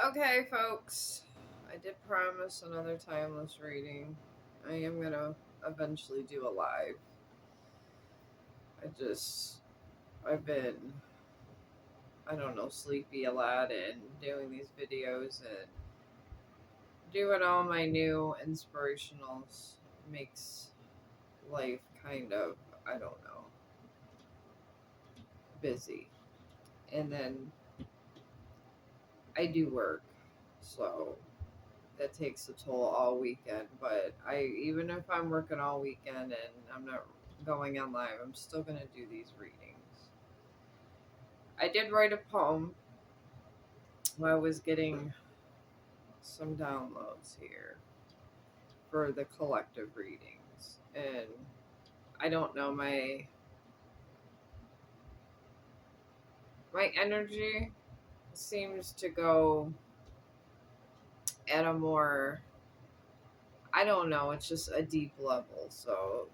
Okay, folks. I did promise another timeless reading. I am gonna eventually do a live. I just, I've been, I don't know, sleepy a lot and doing these videos and doing all my new inspirationals makes life kind of, I don't know, busy. And then I do work, so that takes a toll all weekend. But even if I'm working all weekend and I'm not going on live, I'm still gonna do these readings. I did write a poem while I was getting some downloads here for the collective readings, and I don't know, my energy seems to go at a more, I don't know, it's just a deep level. So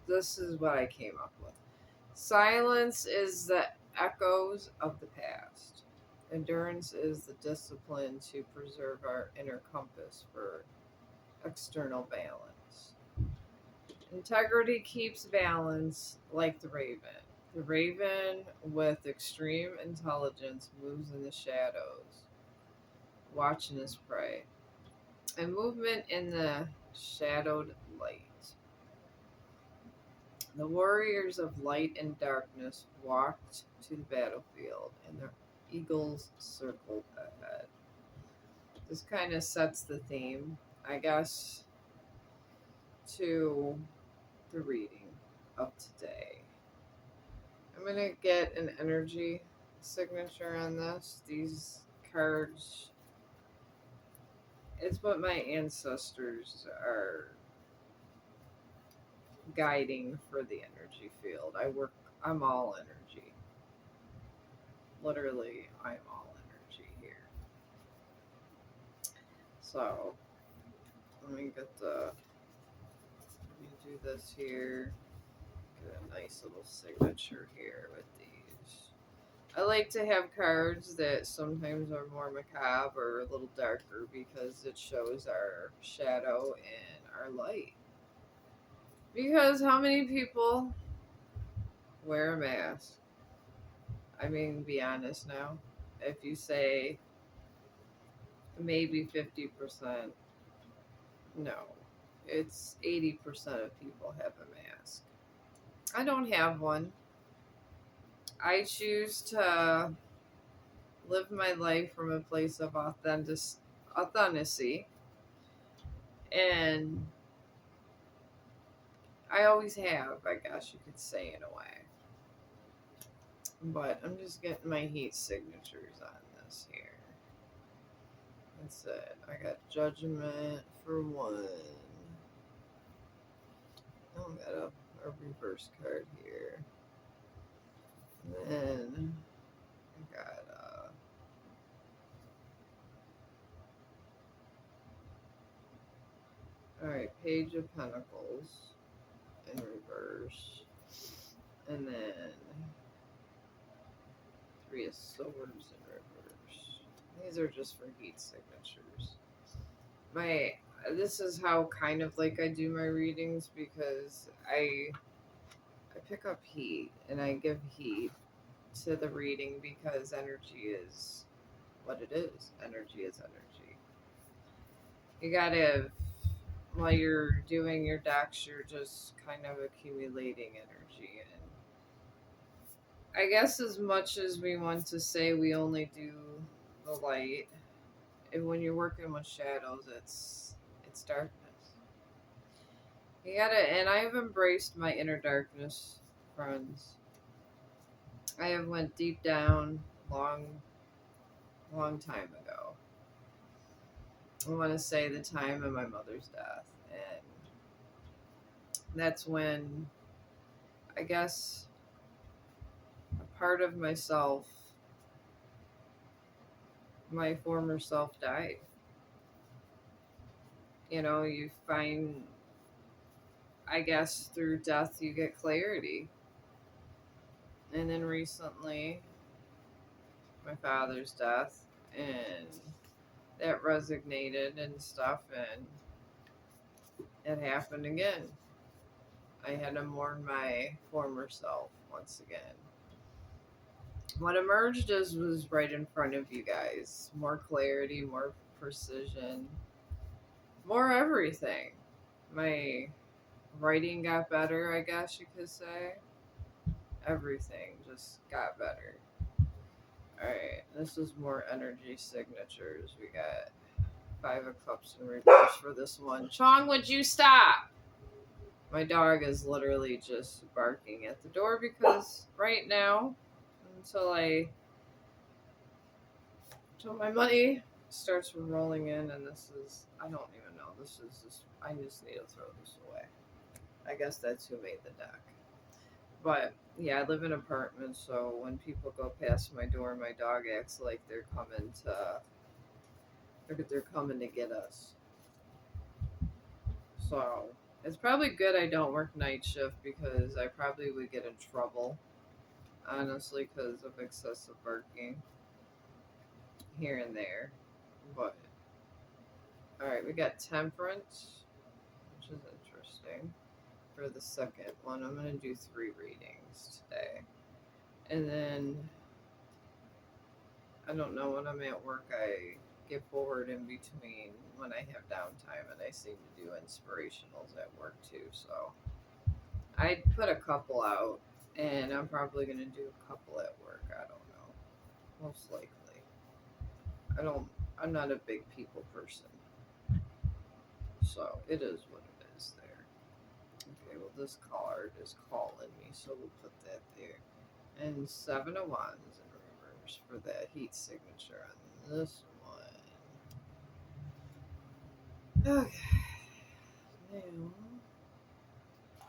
this is what I came up with. Silence is the echoes of the past. Endurance is the discipline to preserve our inner compass for external balance. Integrity keeps balance like the raven. The raven, with extreme intelligence, moves in the shadows, watching his prey. And movement in the shadowed light. The warriors of light and darkness walked to the battlefield, and their eagles circled ahead. This kind of sets the theme, I guess, to the reading of today. I'm going to get an energy signature on this. These cards, it's what my ancestors are guiding for the energy field. I'm all energy. Literally, I'm all energy here. So let me do this here. Get a nice little signature here with these. I like to have cards that sometimes are more macabre or a little darker because it shows our shadow and our light. Because how many people wear a mask? I mean, be honest now. If you say maybe 50%, no. It's 80% of people have a mask. I don't have one. I choose to live my life from a place of authenticity, and I always have, I guess you could say, in a way. But I'm just getting my heat signatures on this here. That's it. I got judgment for one. Oh, I got a reverse card here. And then I got alright, Page of Pentacles in reverse. And then Three of Swords in reverse. These are just for heat signatures. This is how kind of like I do my readings because I pick up heat and I give heat to the reading because energy is what it is. Energy is energy. You gotta, while you're doing your decks, you're just kind of accumulating energy. And I guess as much as we want to say we only do the light, and when you're working with shadows, it's darkness. You gotta, and I have embraced my inner darkness, friends. I have went deep down, long time ago. I want to say the time of my mother's death, and that's when I guess a part of myself, my former self, died. You know, you find, I guess, through death you get clarity. And then recently, my father's death, and that resonated and stuff, and it happened again. I had to mourn my former self once again. What emerged is was right in front of you guys. More clarity, more precision, more everything. My writing got better, I guess you could say. Everything just got better. Alright, this is more energy signatures. We got Five of Cups in reverse for this one. Chong, would you stop? My dog is literally just barking at the door because right now, until until my money starts rolling in, and this is, I don't even know. This is just, I just need to throw this away. I guess that's who made the deck. But yeah, I live in an apartment, so when people go past my door, my dog acts like they're coming to get us. So it's probably good I don't work night shift because I probably would get in trouble, honestly, because of excessive barking here and there. But all right, we got Temperance, which is interesting. For the second one, I'm gonna do 3 readings today, and then I don't know, when I'm at work, I get bored in between when I have downtime, and I seem to do inspirationals at work too. So I put a couple out, and I'm probably gonna do a couple at work. I don't know, most likely. I don't. I'm not a big people person, so it is what it is. There. Okay. Well, this card is calling me, so we'll put that there. And 7 of Wands in reverse for that heat signature on this one. Okay. Now,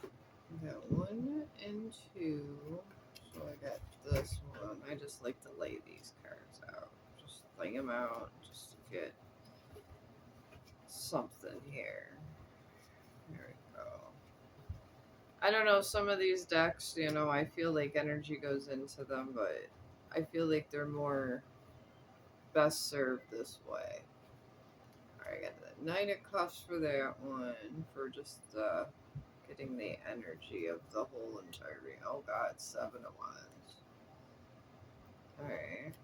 I got 1 and 2. So I got this one. I just like to lay these cards out. Just lay them out just to get something here. There we go. I don't know, some of these decks, I feel like energy goes into them, but I feel like they're more best served this way. Alright, I got the Knight of Cups for that one, for just getting the energy of the whole entire ring. Oh god, 7 of Wands. Alright.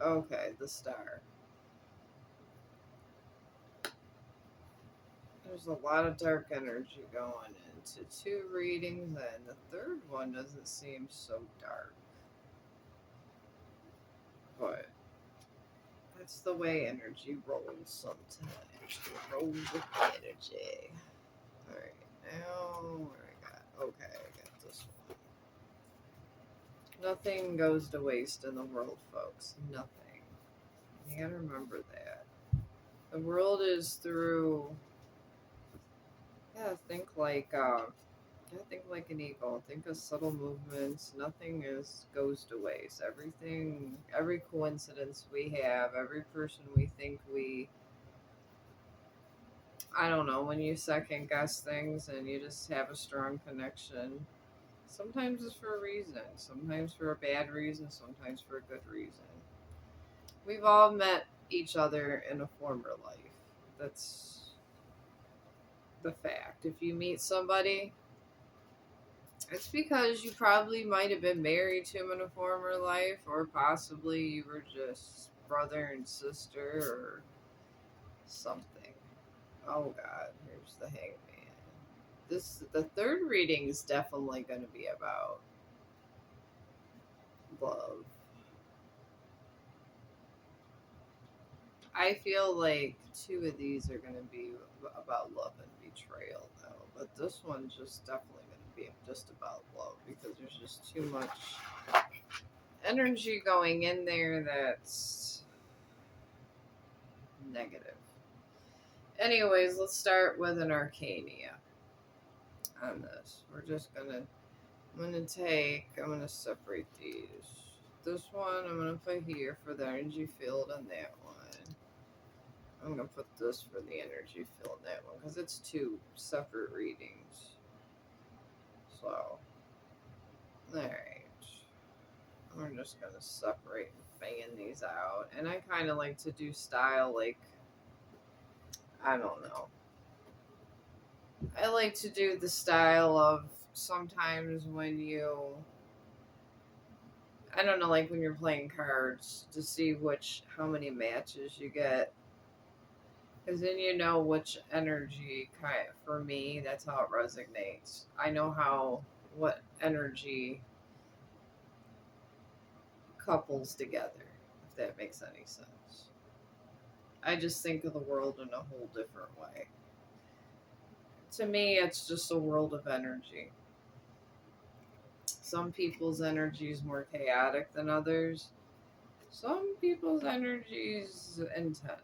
Okay, the Star. There's a lot of dark energy going into 2 readings, and the third one doesn't seem so dark. But that's the way energy rolls sometimes. It rolls with energy. Alright, now what I got? Okay, I got this one. Nothing goes to waste in the world, folks. Nothing. You gotta remember that. The world is through. Yeah, think like an eagle. Think of subtle movements. Nothing goes to waste. Everything, every coincidence we have, every person we think I don't know, when you second guess things and you just have a strong connection, sometimes it's for a reason, sometimes for a bad reason, sometimes for a good reason. We've all met each other in a former life. That's the fact. If you meet somebody, it's because you probably might have been married to him in a former life, or possibly you were just brother and sister or something. Oh god, here's the Hangman. The third reading is definitely going to be about love. I feel like 2 of these are going to be about love and betrayal, though. But this one's just definitely going to be just about love because there's just too much energy going in there that's negative. Anyways, let's start with an Arcania on this. I'm gonna separate these. This one I'm gonna put here for the energy field on that one. I'm gonna put this for the energy field on that one because it's 2 separate readings. So, alright. We're just gonna separate and fan these these out, and I kind of like to do style like, I don't know. I like to do the style of sometimes when you, I don't know, like when you're playing cards to see how many matches you get. Because then you know which energy, kind for me, that's how it resonates. I know what energy couples together, if that makes any sense. I just think of the world in a whole different way. To me, it's just a world of energy. Some people's energy is more chaotic than others. Some people's energy is intense.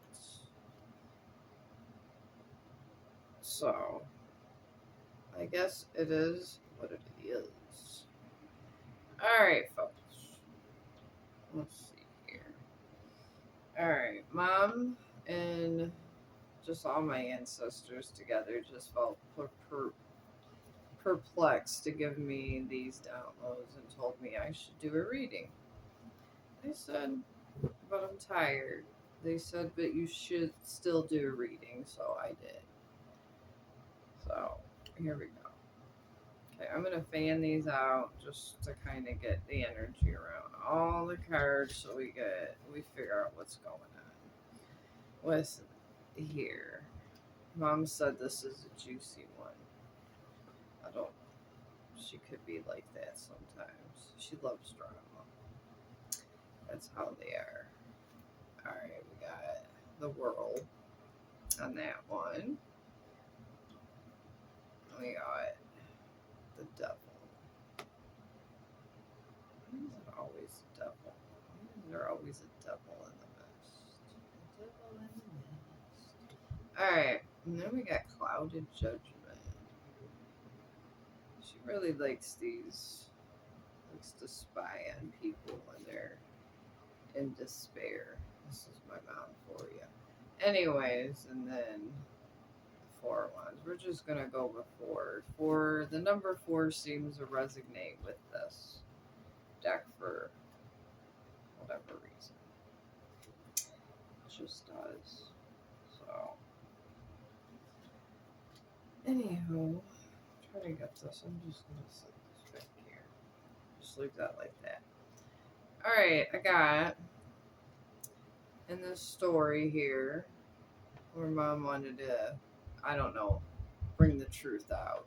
So, I guess it is what it is. Alright, folks. Let's see here. Alright, Mom and just all my ancestors together just felt perplexed to give me these downloads and told me I should do a reading. I said, but I'm tired. They said, but you should still do a reading, so I did. So, here we go. Okay, I'm going to fan these out just to kind of get the energy around all the cards so we figure out what's going on with here. Mom said this is a juicy one. I don't, she could be like that sometimes. She loves drama. That's how they are. Alright, we got the world on that one. We got the devil. Why is it always the devil? Why is there always a devil in the mist? The devil in the mist. Alright, and then we got clouded judgment. She really likes to spy on people when they're in despair. This is my mom for you. Anyways, and then the 4 ones. We're just gonna go with 4. For the number 4 seems to resonate with this deck for whatever reason. It just does. So, anywho, try to get this. I'm just gonna set this back here. Just leave that like that. Alright, I got in this story here where Mom wanted to, I don't know, bring the truth out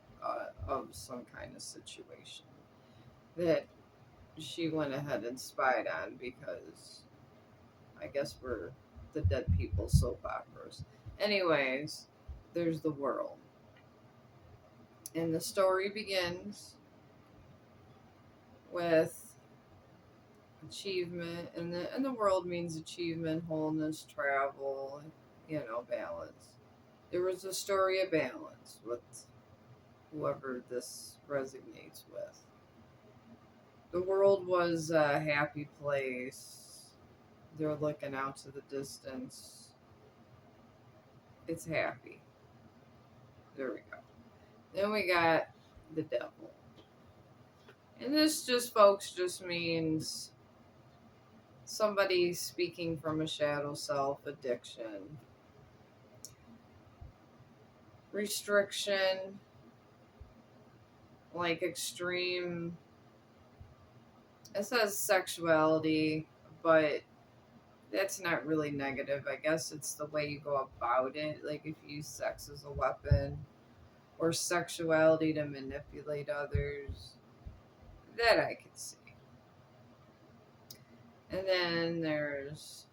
of some kind of situation that she went ahead and spied on because I guess we're the dead people soap operas. Anyways, there's the world. And the story begins with achievement, and the world means achievement, wholeness, travel, balance. There was a story of balance with whoever this resonates with. The world was a happy place. They're looking out to the distance. It's happy. There we go. Then we got the devil. And this just means somebody speaking from a shadow self, addiction, restriction, like extreme. It says sexuality, but that's not really negative. I guess it's the way you go about it. Like if you use sex as a weapon or sexuality to manipulate others, that I could see. And then there's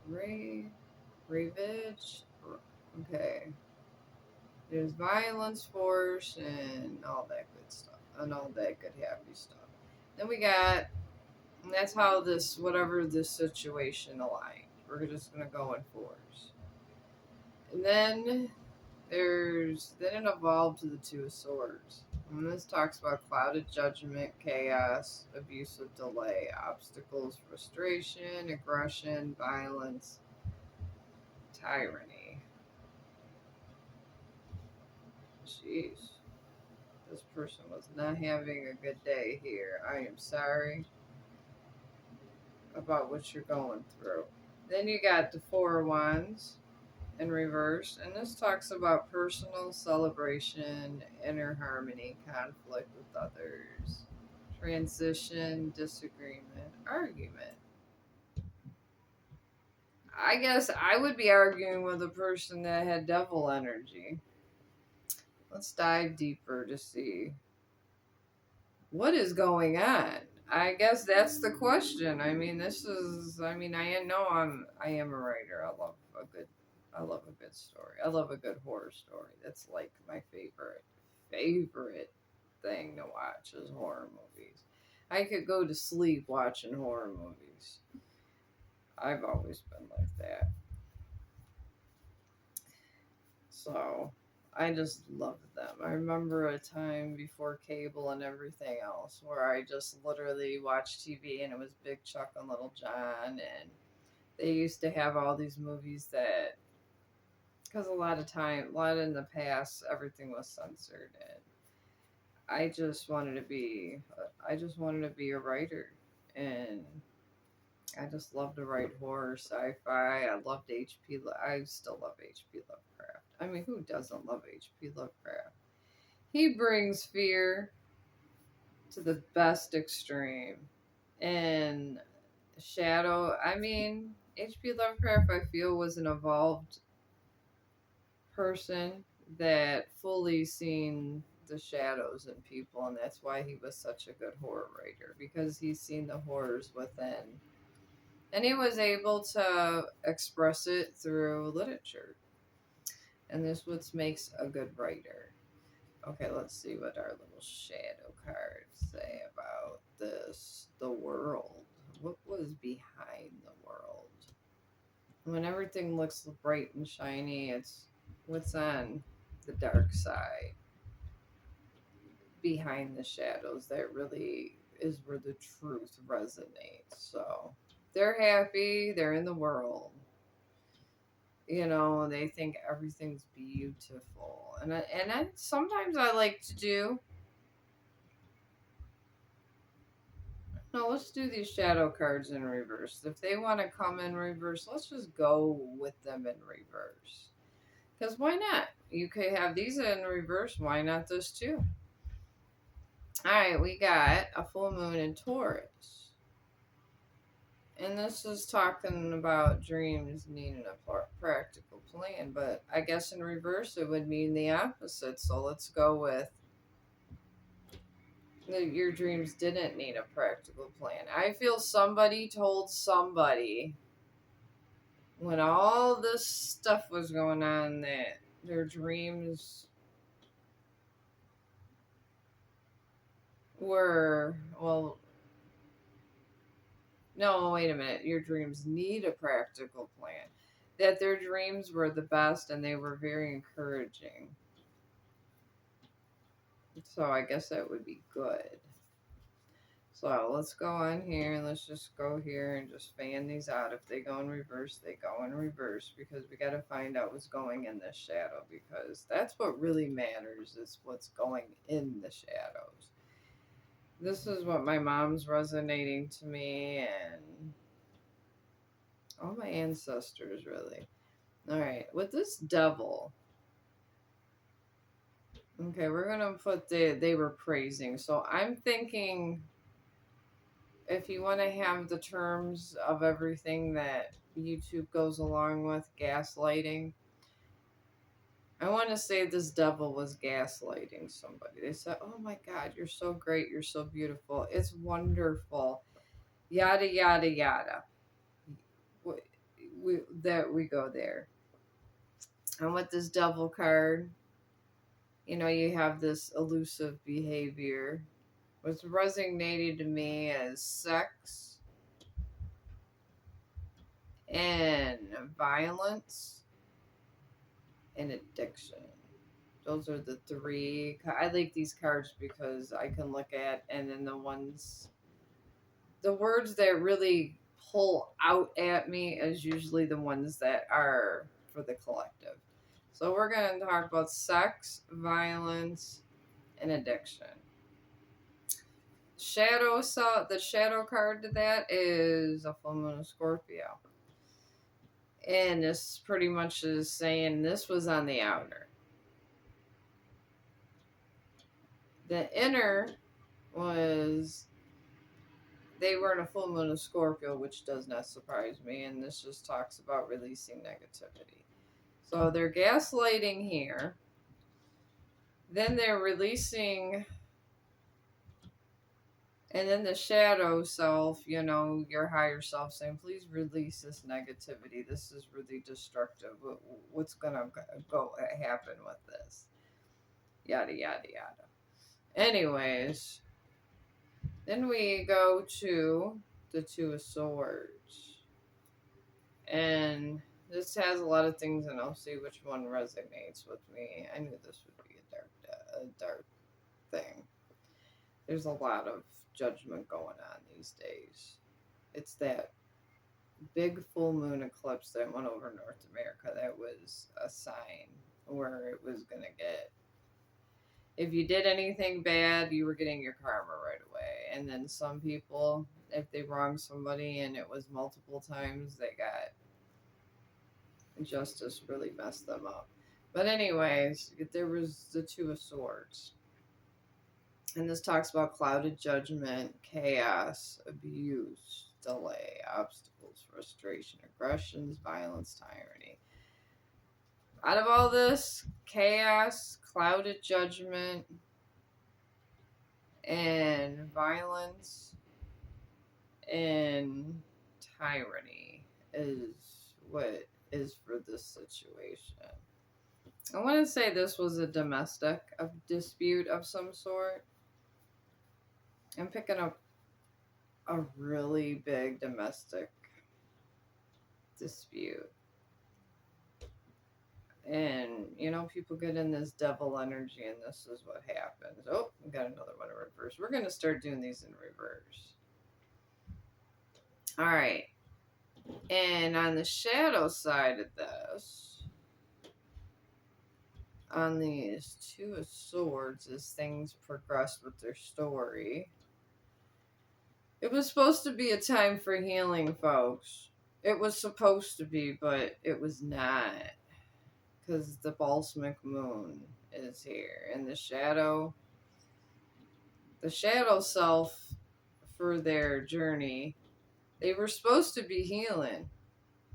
ravage. Okay. There's violence, force, and all that good stuff. And all that good happy stuff. Then we got, and that's how whatever this situation aligned. We're just going to go in fours. And then then it evolved to the 2 of Swords. And this talks about clouded judgment, chaos, abusive delay, obstacles, frustration, aggression, violence, tyranny. Jeez. This person was not having a good day here. I am sorry. about what you're going through. Then you got the Four of Wands in reverse, and this talks about personal celebration, inner harmony, conflict with others, transition, disagreement, argument. I guess I would be arguing with a person that had devil energy. Let's dive deeper to see what is going on. I guess that's the question. I mean, this is. I mean, I am a writer. I love a good story. I love a good horror story. That's like my favorite thing to watch is horror movies. I could go to sleep watching horror movies. I've always been like that. So I just loved them. I remember a time before cable and everything else where I just literally watched TV and it was Big Chuck and Little John, and they used to have all these movies that, because a lot in the past, everything was censored, and I just wanted to be a writer, and I just love to write horror, sci-fi. I loved H.P. I still love H.P. Lovecraft. I mean, who doesn't love H.P. Lovecraft? He brings fear to the best extreme. And Shadow, I mean, H.P. Lovecraft, I feel, was an evolved person that fully seen the shadows in people, and that's why he was such a good horror writer, because he's seen the horrors within. And he was able to express it through literature. And this what makes a good writer. Okay, let's see what our little shadow cards say about this. The world. What was behind the world? When everything looks bright and shiny, it's what's on the dark side. Behind the shadows, that really is where the truth resonates. So they're happy, they're in the world. You know, they think everything's beautiful. And I sometimes I like to do. No, let's do these shadow cards in reverse. If they want to come in reverse, let's just go with them in reverse. Because why not? You could have these in reverse. Why not this too? All right, we got a full moon in Taurus. And this is talking about dreams needing a practical plan. But I guess in reverse, it would mean the opposite. So let's go with your dreams didn't need a practical plan. I feel somebody told somebody when all this stuff was going on that their dreams were, well, no, wait a minute, your dreams need a practical plan. That their dreams were the best and they were very encouraging. So I guess that would be good. So let's go on here and let's just go here and just fan these out. If they go in reverse, they go in reverse, because we got to find out what's going in the shadow, because that's what really matters, is what's going in the shadows. This is what my mom's resonating to me, and all my ancestors, really. All right, with this devil, okay, we're going to put they were praising. So I'm thinking, if you want to have the terms of everything that YouTube goes along with, gaslighting, I want to say this devil was gaslighting somebody. They said, "Oh my God, you're so great. You're so beautiful. It's wonderful." Yada, yada, yada. We go there. And with this devil card, you know, you have this elusive behavior. What's resonated to me as sex and violence and addiction. Those are the three. I like these cards because I can look at, and then the words that really pull out at me is usually the ones that are for the collective. So we're going to talk about sex, violence, and addiction. the shadow card to that is a full moon of Scorpio. And this pretty much is saying this was on the outer. The inner was they were in a full moon of Scorpio, which does not surprise me, and this just talks about releasing negativity. So they're gaslighting here. Then they're releasing, and then the shadow self, your higher self saying, please release this negativity. This is really destructive. What's going to go happen with this? Yada, yada, yada. Anyways, then we go to the Two of Swords. And this has a lot of things, and I'll see which one resonates with me. I knew this would be a dark thing. There's a lot of judgment going on these days. It's that big full moon eclipse that went over North America. That was a sign where it was going to get. If you did anything bad, you were getting your karma right away. And then some people, if they wronged somebody and it was multiple times, they got justice really messed them up. But anyways, there was the Two of Swords. And this talks about clouded judgment, chaos, abuse, delay, obstacles, frustration, aggressions, violence, tyranny. Out of all this, chaos, clouded judgment, and violence and tyranny is what is for this situation. I want to say this was a domestic dispute of some sort. I'm picking up a really big domestic dispute. And, people get in this devil energy, and this is what happens. Oh, we got another one in reverse. We're going to start doing these in reverse. All right. And on the shadow side of this, on these Two of Swords, as things progress with their story, it was supposed to be a time for healing, folks. It was supposed to be, but it was not. Because the balsamic moon is here. And the shadow self for their journey, they were supposed to be healing,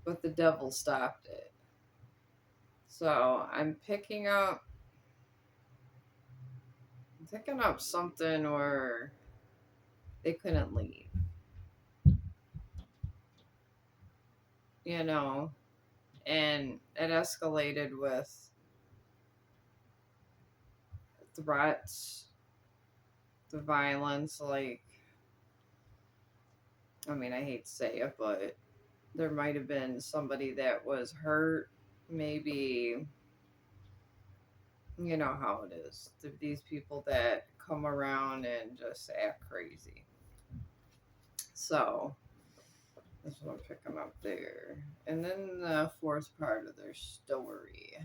but the devil stopped it. So I'm picking up something where they couldn't leave. And it escalated with threats, the violence, I hate to say it, but there might have been somebody that was hurt, maybe, you know how it is. These people that come around and just act crazy. So, that's what I'm picking up there. And then the fourth part of their story.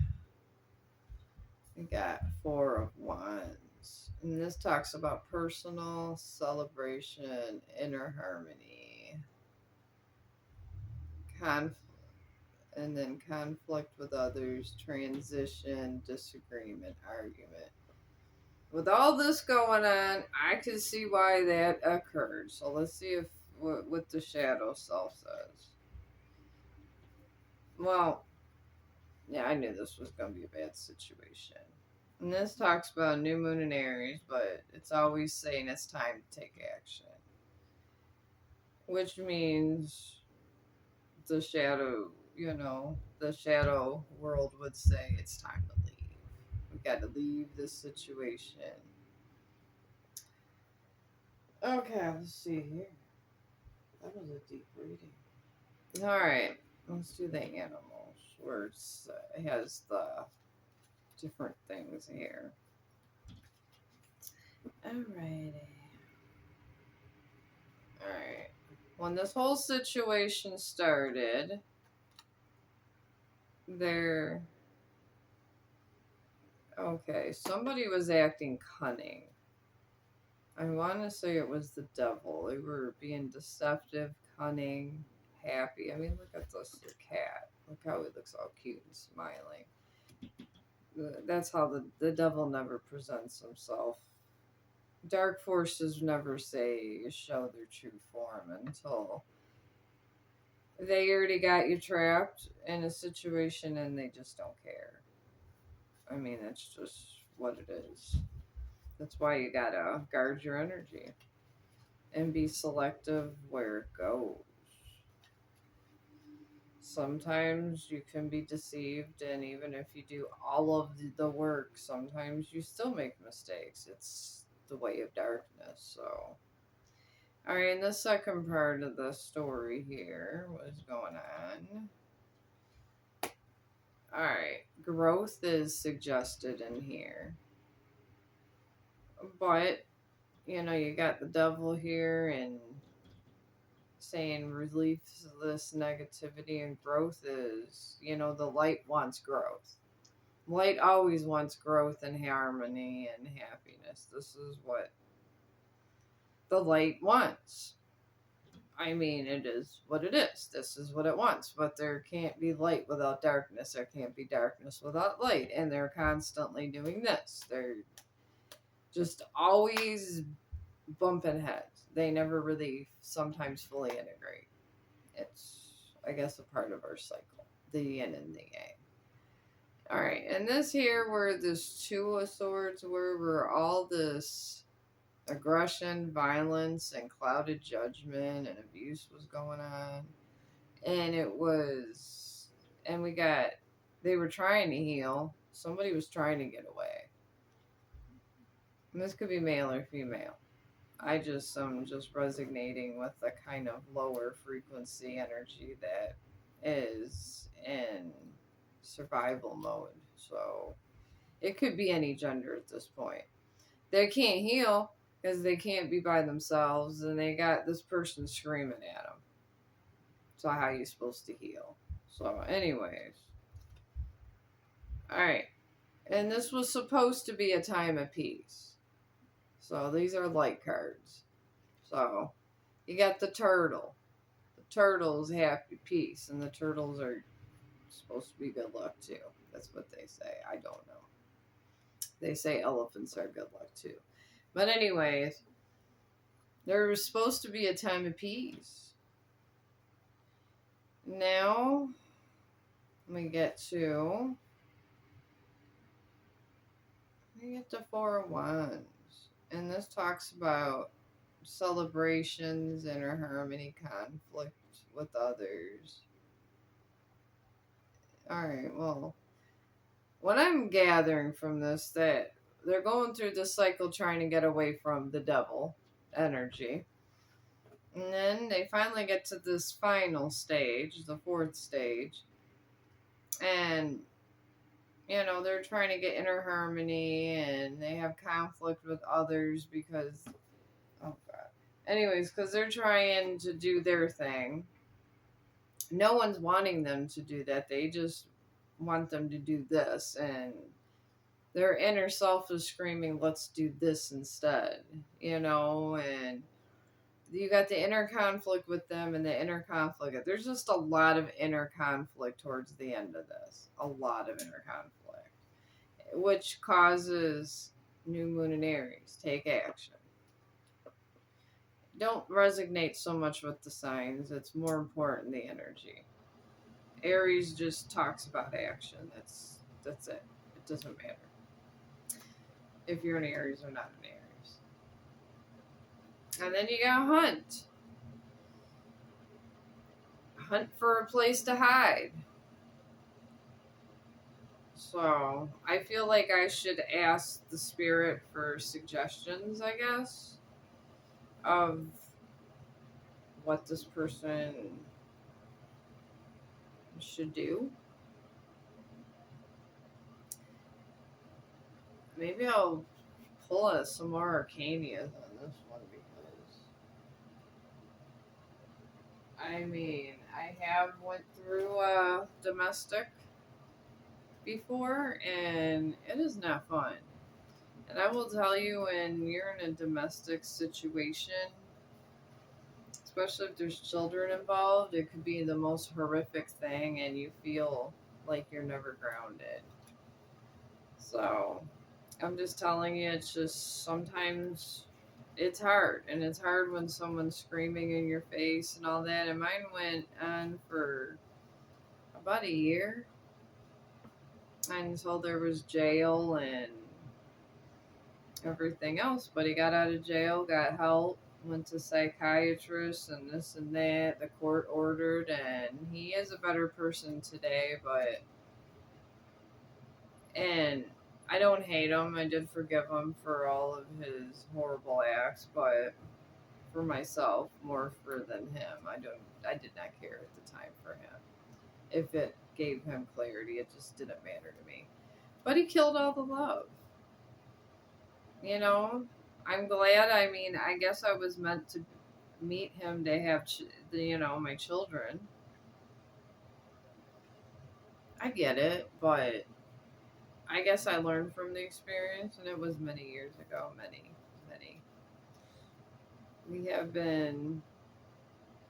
We got Four of Wands. And this talks about personal celebration, inner harmony, and then conflict with others, transition, disagreement, argument. With all this going on, I can see why that occurred. So let's see what the shadow self says. Well, yeah, I knew this was going to be a bad situation. And this talks about new moon in Aries, but it's always saying it's time to take action. Which means the shadow, the shadow world would say it's time to leave. We got to leave this situation. Okay, let's see here. That was a deep reading. Alright, let's do the animals, where it has the different things here. Alrighty. Alright. When this whole situation started, somebody was acting cunning. I want to say it was the devil. They were being deceptive, cunning, happy. I mean, look at this cat. Look how he looks all cute and smiling. That's how the devil never presents himself. Dark forces never show their true form until they already got you trapped in a situation and they just don't care. I mean, that's just what it is. That's why you gotta guard your energy and be selective where it goes. Sometimes you can be deceived, and even if you do all of the work, sometimes you still make mistakes. It's the way of darkness. So, all right, in the second part of the story here, what is going on? All right, growth is suggested in here, but you got the devil here and saying relief this negativity, and growth is, the light wants growth. Light always wants growth and harmony and happiness. This is what the light wants. I mean, it is what it is. This is what it wants. But there can't be light without darkness. There can't be darkness without light. And they're constantly doing this. They're just always bumping heads. They never really sometimes fully integrate. It's, I guess, a part of our cycle, the yin and the yang. All right, and this here where this Two of Swords where all this aggression, violence, and clouded judgment and abuse was going on. And they were trying to heal. Somebody was trying to get away. And this could be male or female. I'm just resonating with the kind of lower frequency energy that is in survival mode. So it could be any gender at this point. They can't heal because they can't be by themselves, and they got this person screaming at them. So how are you supposed to heal? So, anyways, all right. And this was supposed to be a time of peace. So these are light cards. So you got the turtle. The turtle's happy peace, and the turtles are supposed to be good luck too. That's what they say. I don't know. They say elephants are good luck too. But anyways, there was supposed to be a time of peace. Now we get to Four of Wands. And this talks about celebrations, inner harmony, conflict with others. Alright, well, what I'm gathering from this, that they're going through this cycle trying to get away from the devil energy. And then they finally get to this final stage, the fourth stage. And, they're trying to get inner harmony and they have conflict with others because, oh God. Anyways, because they're trying to do their thing. No one's wanting them to do that. They just want them to do this. And their inner self is screaming, let's do this instead. And you got the inner conflict with them and the inner conflict. There's just a lot of inner conflict towards the end of this. A lot of inner conflict. Which causes new moon in Aries. Take action. Don't resonate so much with the signs. It's more important the energy. Aries just talks about action. That's it. It doesn't matter if you're an Aries or not an Aries. And then you got hunt. Hunt for a place to hide. So I feel like I should ask the spirit for suggestions, I guess, of what this person should do. Maybe I'll pull some more arcanias on this one because I mean I have went through domestic before and it is not fun. And I will tell you, when you're in a domestic situation, especially if there's children involved, it could be the most horrific thing, and you feel like you're never grounded. So I'm just telling you, it's just sometimes it's hard, and it's hard when someone's screaming in your face and all that. And mine went on for about a year until there was jail and everything else. But he got out of jail, got help, went to psychiatrists and this and that. The court ordered, and he is a better person today. But and I don't hate him. I did forgive him for all of his horrible acts, but for myself more for than him. I did not care at the time for him. If it gave him clarity, it just didn't matter to me. But he killed all the love. You know, I'm glad. I mean, I guess I was meant to meet him to have, my children. I get it, but I guess I learned from the experience, and it was many years ago. Many, many. We have been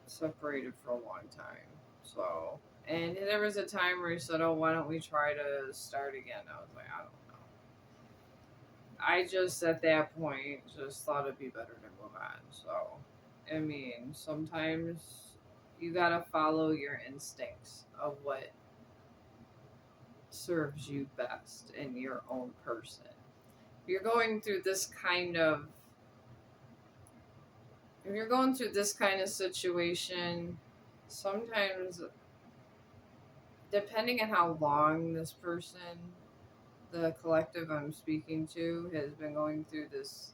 separated for a long time. So, and there was a time where he said, "Oh, why don't we try to start again?" I was like, "I don't know." I just at that point just thought it'd be better to move on. So, I mean, sometimes you gotta follow your instincts of what serves you best in your own person. If you're going through this kind of if you're going through this kind of situation, sometimes depending on how long this person, the collective I'm speaking to, has been going through this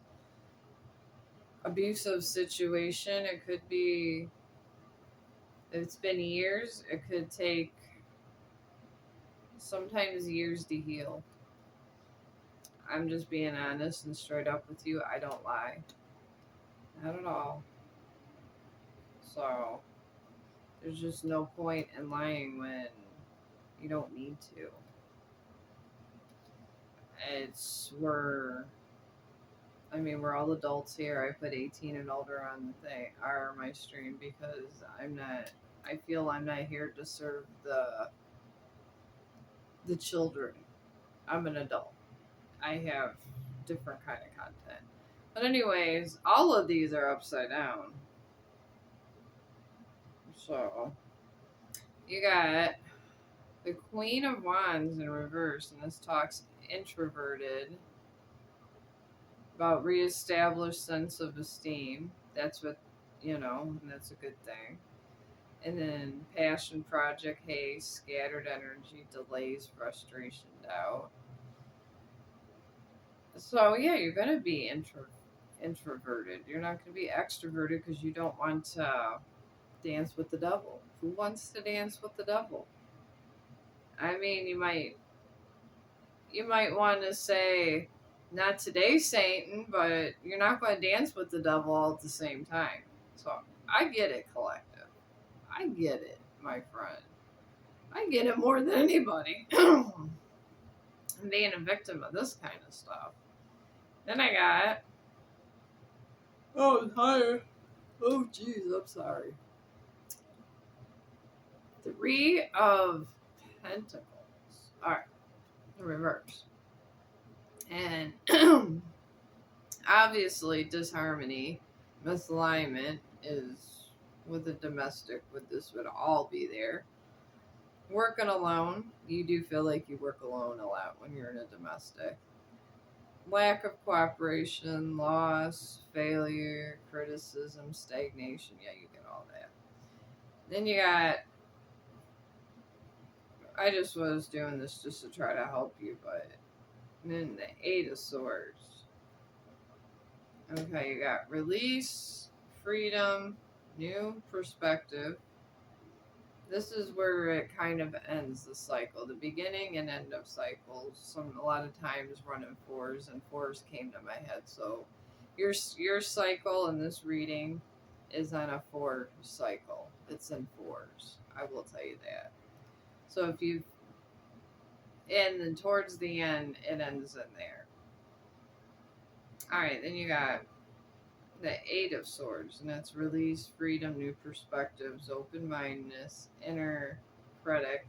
abusive situation, it could be, if it's been years, it could take sometimes years to heal. I'm just being honest and straight up with you. I don't lie. Not at all. So there's just no point in lying when you don't need to. We're all adults here. I put 18 and older on the thing, or my stream, because I feel I'm not here to serve the children. I'm an adult. I have different kind of content. But anyways, all of these are upside down. So you got the Queen of Wands in reverse, and this talks introverted, about reestablished sense of esteem. That's what, and that's a good thing. And then passion, project, haste, scattered energy, delays, frustration, doubt. So yeah, you're gonna be introverted. You're not gonna be extroverted because you don't want to dance with the devil. Who wants to dance with the devil? I mean, you might want to say, not today, Satan, but you're not going to dance with the devil all at the same time. So I get it, collective. I get it, my friend. I get it more than anybody. I'm being a victim of this kind of stuff. Then I got. Oh, I'm tired. Oh, jeez, I'm sorry. Three of Pentacles. Alright, the reverse. And obviously, disharmony, misalignment is with a domestic, this would all be there. Working alone, you do feel like you work alone a lot when you're in a domestic. Lack of cooperation, loss, failure, criticism, stagnation. Yeah, you get all that. Then you got, I just was doing this just to try to help you, but then the Eight of Swords. Okay, you got release, freedom, new perspective. This is where it kind of ends the cycle, the beginning and end of cycles. A lot of times run in fours, and fours came to my head. So your cycle in this reading is on a four cycle. It's in fours. I will tell you that. So if you, and then towards the end, it ends in there. All right, then you got the Eight of Swords, and that's release, freedom, new perspectives, open mindedness, inner critic,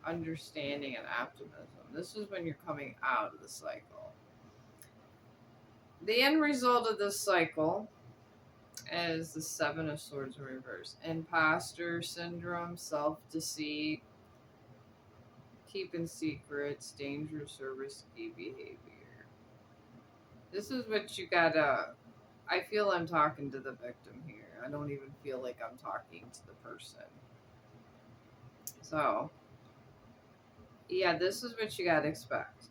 understanding, and optimism. This is when you're coming out of the cycle. The end result of this cycle is the Seven of Swords in reverse. Imposter syndrome, self deceit, keeping secrets, dangerous or risky behavior. This is what you gotta. I feel I'm talking to the victim here. I don't even feel like I'm talking to the person. So, yeah, this is what you gotta expect.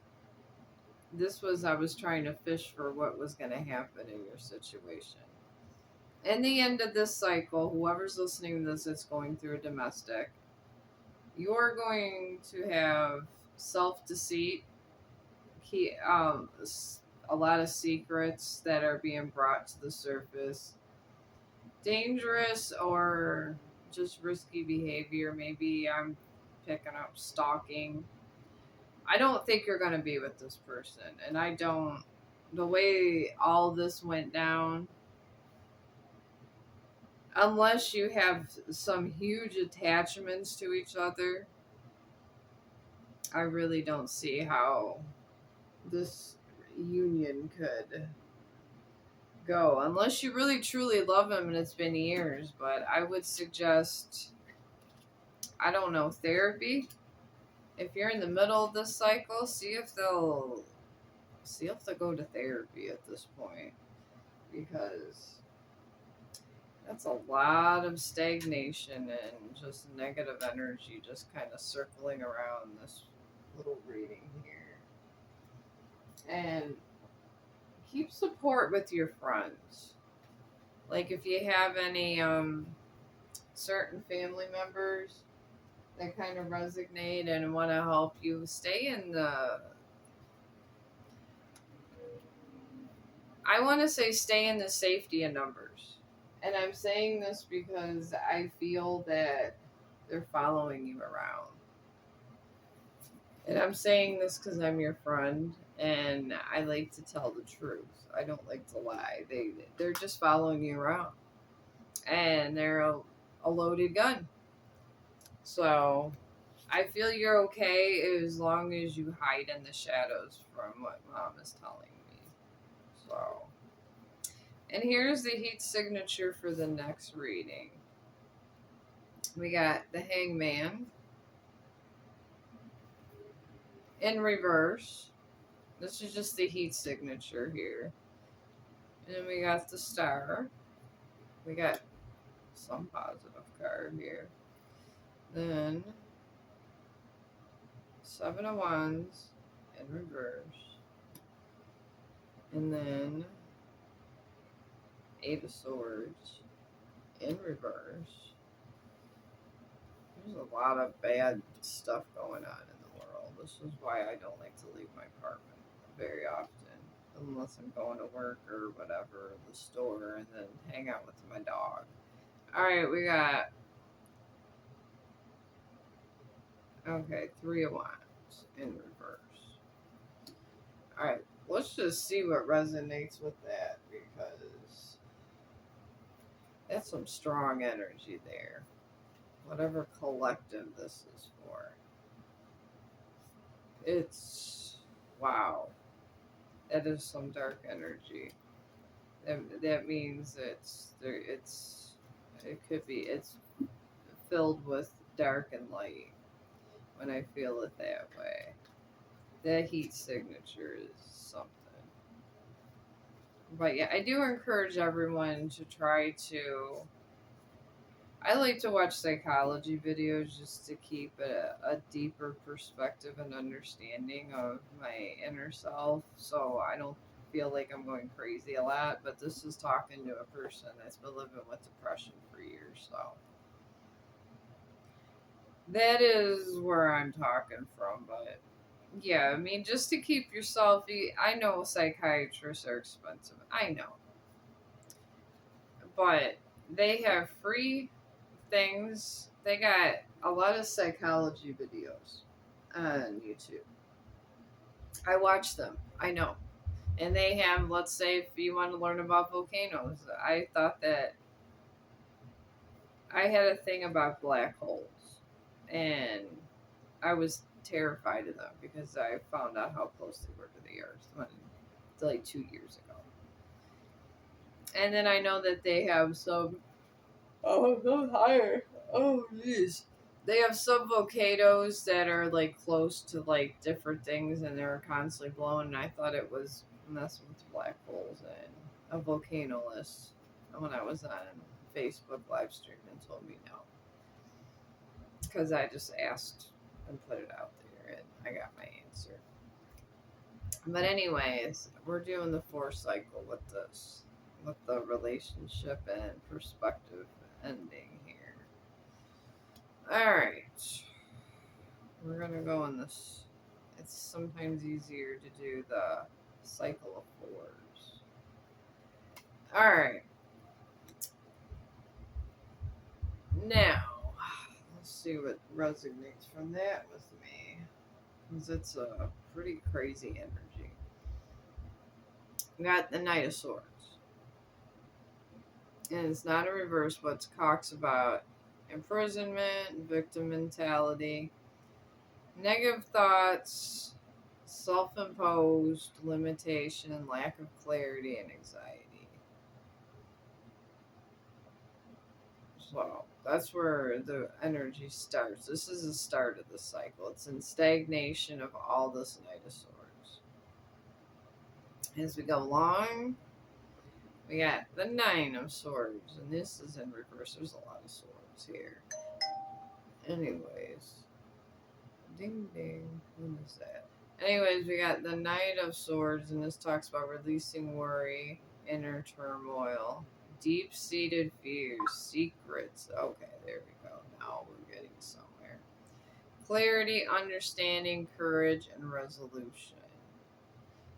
I was trying to fish for what was going to happen in your situation. In the end of this cycle, whoever's listening to this is going through a domestic, you're going to have self deceit, a lot of secrets that are being brought to the surface, dangerous or just risky behavior. Maybe I'm picking up stalking. I don't think you're going to be with this person. And I don't, the way all this went down, unless you have some huge attachments to each other, I really don't see how this union could go. Unless you really truly love him and it's been years. But I would suggest, I don't know, therapy. If you're in the middle of this cycle, see if they'll go to therapy at this point, because that's a lot of stagnation and just negative energy just kind of circling around this little reading here. And keep support with your friends. Like if you have any certain family members that kind of resonate and want to help you, stay in the, I want to say stay in the safety of numbers. And I'm saying this because I feel that they're following you around. And I'm saying this because I'm your friend and I like to tell the truth. I don't like to lie. They're just following you around. And they're a loaded gun. So I feel you're okay as long as you hide in the shadows from what mom is telling me. So, and here's the heat signature for the next reading. We got the Hangman in reverse. This is just the heat signature here. And then we got the Star. We got some positive card here. Then Seven of Wands in reverse. And then Eight of Swords in reverse. There's a lot of bad stuff going on in the world. This is why I don't like to leave my apartment very often, unless I'm going to work or whatever, the store, and then hang out with my dog. All right, we got, okay, Three of Wands in reverse. All right, let's just see what resonates with that, because that's some strong energy there. Whatever collective this is for. It's, wow. That is some dark energy. That means it's filled with dark and light when I feel it that way. That heat signature is something. But yeah, I do encourage everyone to try to. I like to watch psychology videos just to keep a deeper perspective and understanding of my inner self, so I don't feel like I'm going crazy a lot. But this is talking to a person that's been living with depression for years, so that is where I'm talking from. But yeah, I mean, just to keep yourself, I know psychiatrists are expensive, I know, but they have free things. They got a lot of psychology videos on YouTube. I watch them. I know. And they have, let's say, if you want to learn about volcanoes, I thought that I had a thing about black holes. And I was terrified of them because I found out how close they were to the Earth like 2 years ago. And then I know that they have some. Oh, go higher. Oh, jeez. They have some volcanoes that are like close to like different things and they're constantly blowing. And I thought it was messing with black holes and a volcanolist when I was on Facebook live stream and told me no. Because I just asked and put it out there and I got my answer. But anyways, we're doing the 4 cycle with this, with the relationship and perspective ending here. All right, we're gonna go on this. It's sometimes easier to do the cycle of fours. All right, now let's see what resonates from that with me, because it's a pretty crazy energy. We got the Knight of Swords. And it's not a reverse, but it talks about imprisonment, victim mentality, negative thoughts, self imposed limitation, lack of clarity, and anxiety. So that's where the energy starts. This is the start of the cycle. It's in stagnation of all this Knight of Swords. As we go along, we got the Nine of Swords, and this is in reverse. There's a lot of swords here. Anyways, ding ding. What is that? Anyways, we got the Knight of Swords, and this talks about releasing worry, inner turmoil, deep seated fears, secrets. Okay, there we go. Now we're getting somewhere. Clarity, understanding, courage, and resolution.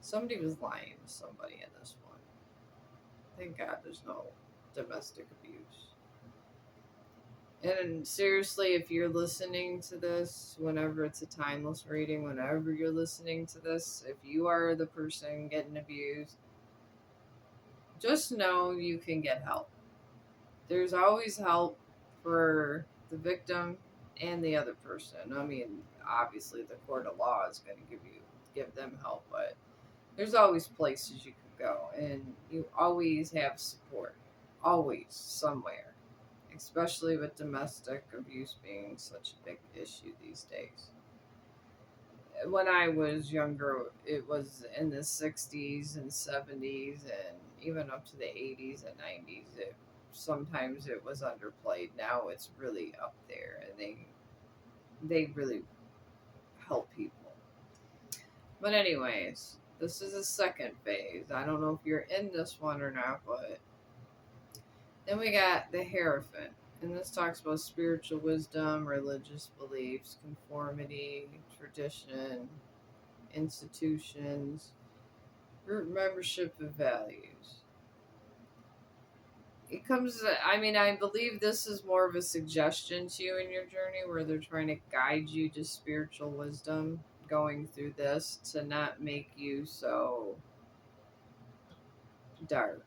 Somebody was lying to somebody in this one. Thank God there's no domestic abuse. And seriously, if you're listening to this, whenever it's a timeless reading, whenever you're listening to this, if you are the person getting abused, just know you can get help. There's always help for the victim and the other person. I mean, obviously the court of law is going to give them help, but there's always places you can go, and you always have support, always somewhere, especially with domestic abuse being such a big issue these days. When I was younger, it was in the 60s and 70s and even up to the 80s and 90s. Sometimes it was underplayed. Now it's really up there, and they really help people. But anyways, this is a second phase. I don't know if you're in this one or not, but then we got the Hierophant. And this talks about spiritual wisdom, religious beliefs, conformity, tradition, institutions, group membership, and values. It comes, I mean, I believe this is more of a suggestion to you in your journey where they're trying to guide you to spiritual wisdom going through this to not make you so dark.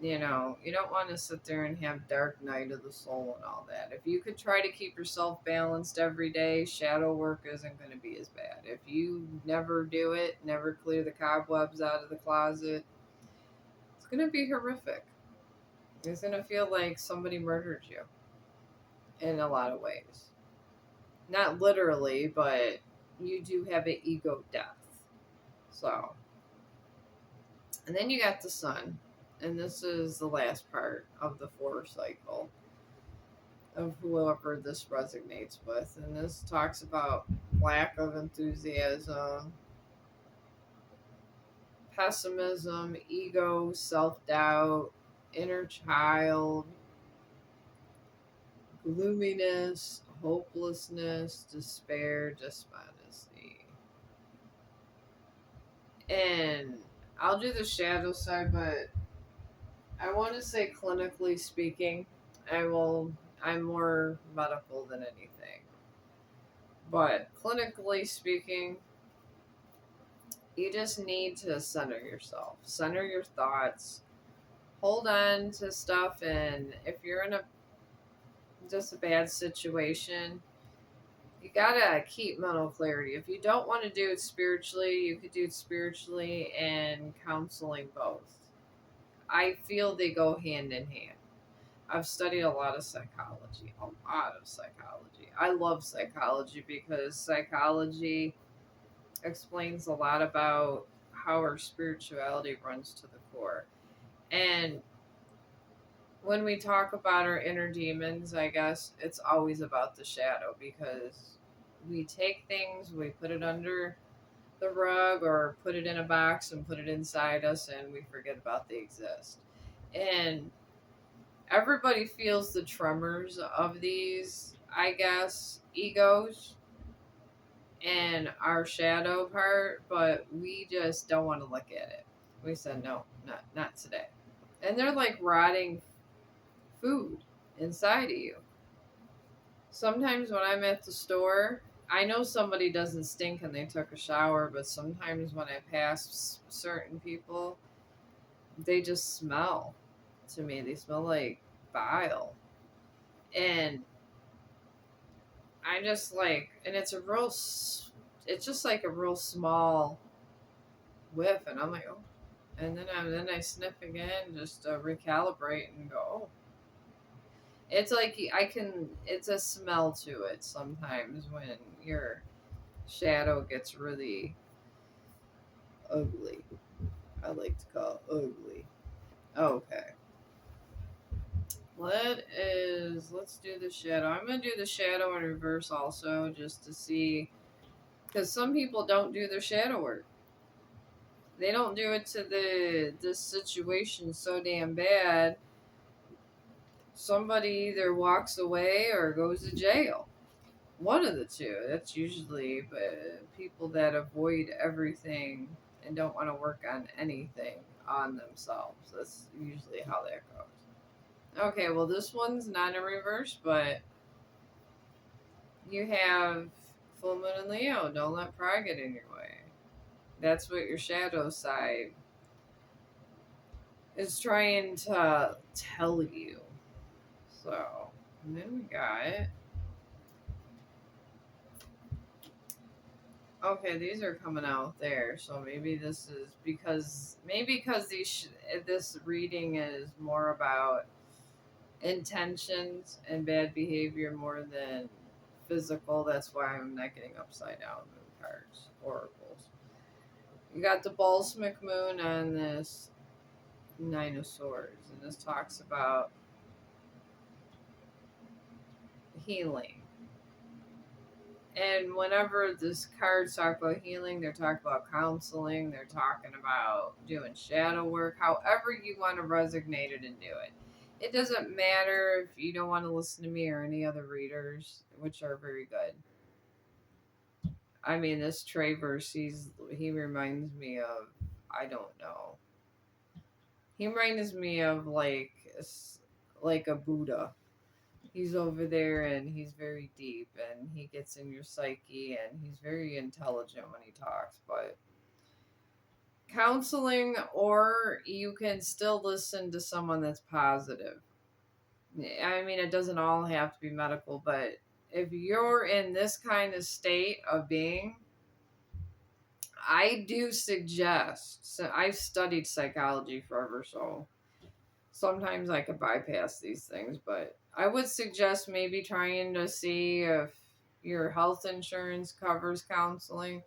You know, you don't want to sit there and have dark night of the soul and all that. If you could try to keep yourself balanced every day, shadow work isn't going to be as bad. If you never do it, never clear the cobwebs out of the closet, it's going to be horrific. It's going to feel like somebody murdered you in a lot of ways. Not literally, but you do have an ego death. So, and then you got the sun. And this is the last part of the 4 cycle of whoever this resonates with. And this talks about lack of enthusiasm, pessimism, ego, self doubt, inner child, gloominess, hopelessness, despair, despondency. And I'll do the shadow side, but I want to say clinically speaking, I'm more medical than anything. But clinically speaking, You just need to center yourself, center your thoughts, hold on to stuff, and if you're in a just a bad situation, you gotta keep mental clarity. If you don't want to do it spiritually, you could do it spiritually and counseling both. I feel they go hand in hand. I've studied a lot of psychology, a lot of psychology. I love psychology because psychology explains a lot about how our spirituality runs to the core. And when we talk about our inner demons, I guess it's always about the shadow because we take things, we put it under the rug or put it in a box and put it inside us and we forget about they exist. And everybody feels the tremors of these, I guess, egos and our shadow part, but we just don't want to look at it. We said no, not today. And they're like rotting food inside of you. Sometimes when I'm at the store, I know somebody doesn't stink and they took a shower, but sometimes when I pass certain people, they just smell to me. They smell like bile. And I just like, and it's just like a real small whiff. And I'm like, oh. And then I sniff again just to recalibrate and go, oh. It's like it's a smell to it sometimes when your shadow gets really ugly. I like to call it ugly. Okay. Let's do the shadow. I'm going to do the shadow in reverse also just to see. Because some people don't do their shadow work. They don't do it to this situation so damn bad. Somebody either walks away or goes to jail. One of the two. That's usually people that avoid everything and don't want to work on anything on themselves. That's usually how that goes. Okay, well, this one's not in reverse, but you have full moon and Leo. Don't let pride get in your way. That's what your shadow side is trying to tell you. So, and then we got. Okay, these are coming out there, so maybe this is because this reading is more about intentions and bad behavior more than physical. That's why I'm not getting upside down moon cards, oracles. You got the balsamic moon on this Nine of Swords, and this talks about healing. And whenever this cards talk about healing, they're talking about counseling, they're talking about doing shadow work, however you want to resonate it and do it. It doesn't matter if you don't want to listen to me or any other readers, which are very good. I mean, this Travers, he reminds me of, I don't know. He reminds me of like a Buddha. He's over there and he's very deep and he gets in your psyche and he's very intelligent when he talks, but counseling, or you can still listen to someone that's positive. I mean, it doesn't all have to be medical, but if you're in this kind of state of being, I do suggest, so I've studied psychology forever, so sometimes I could bypass these things, but I would suggest maybe trying to see if your health insurance covers counseling,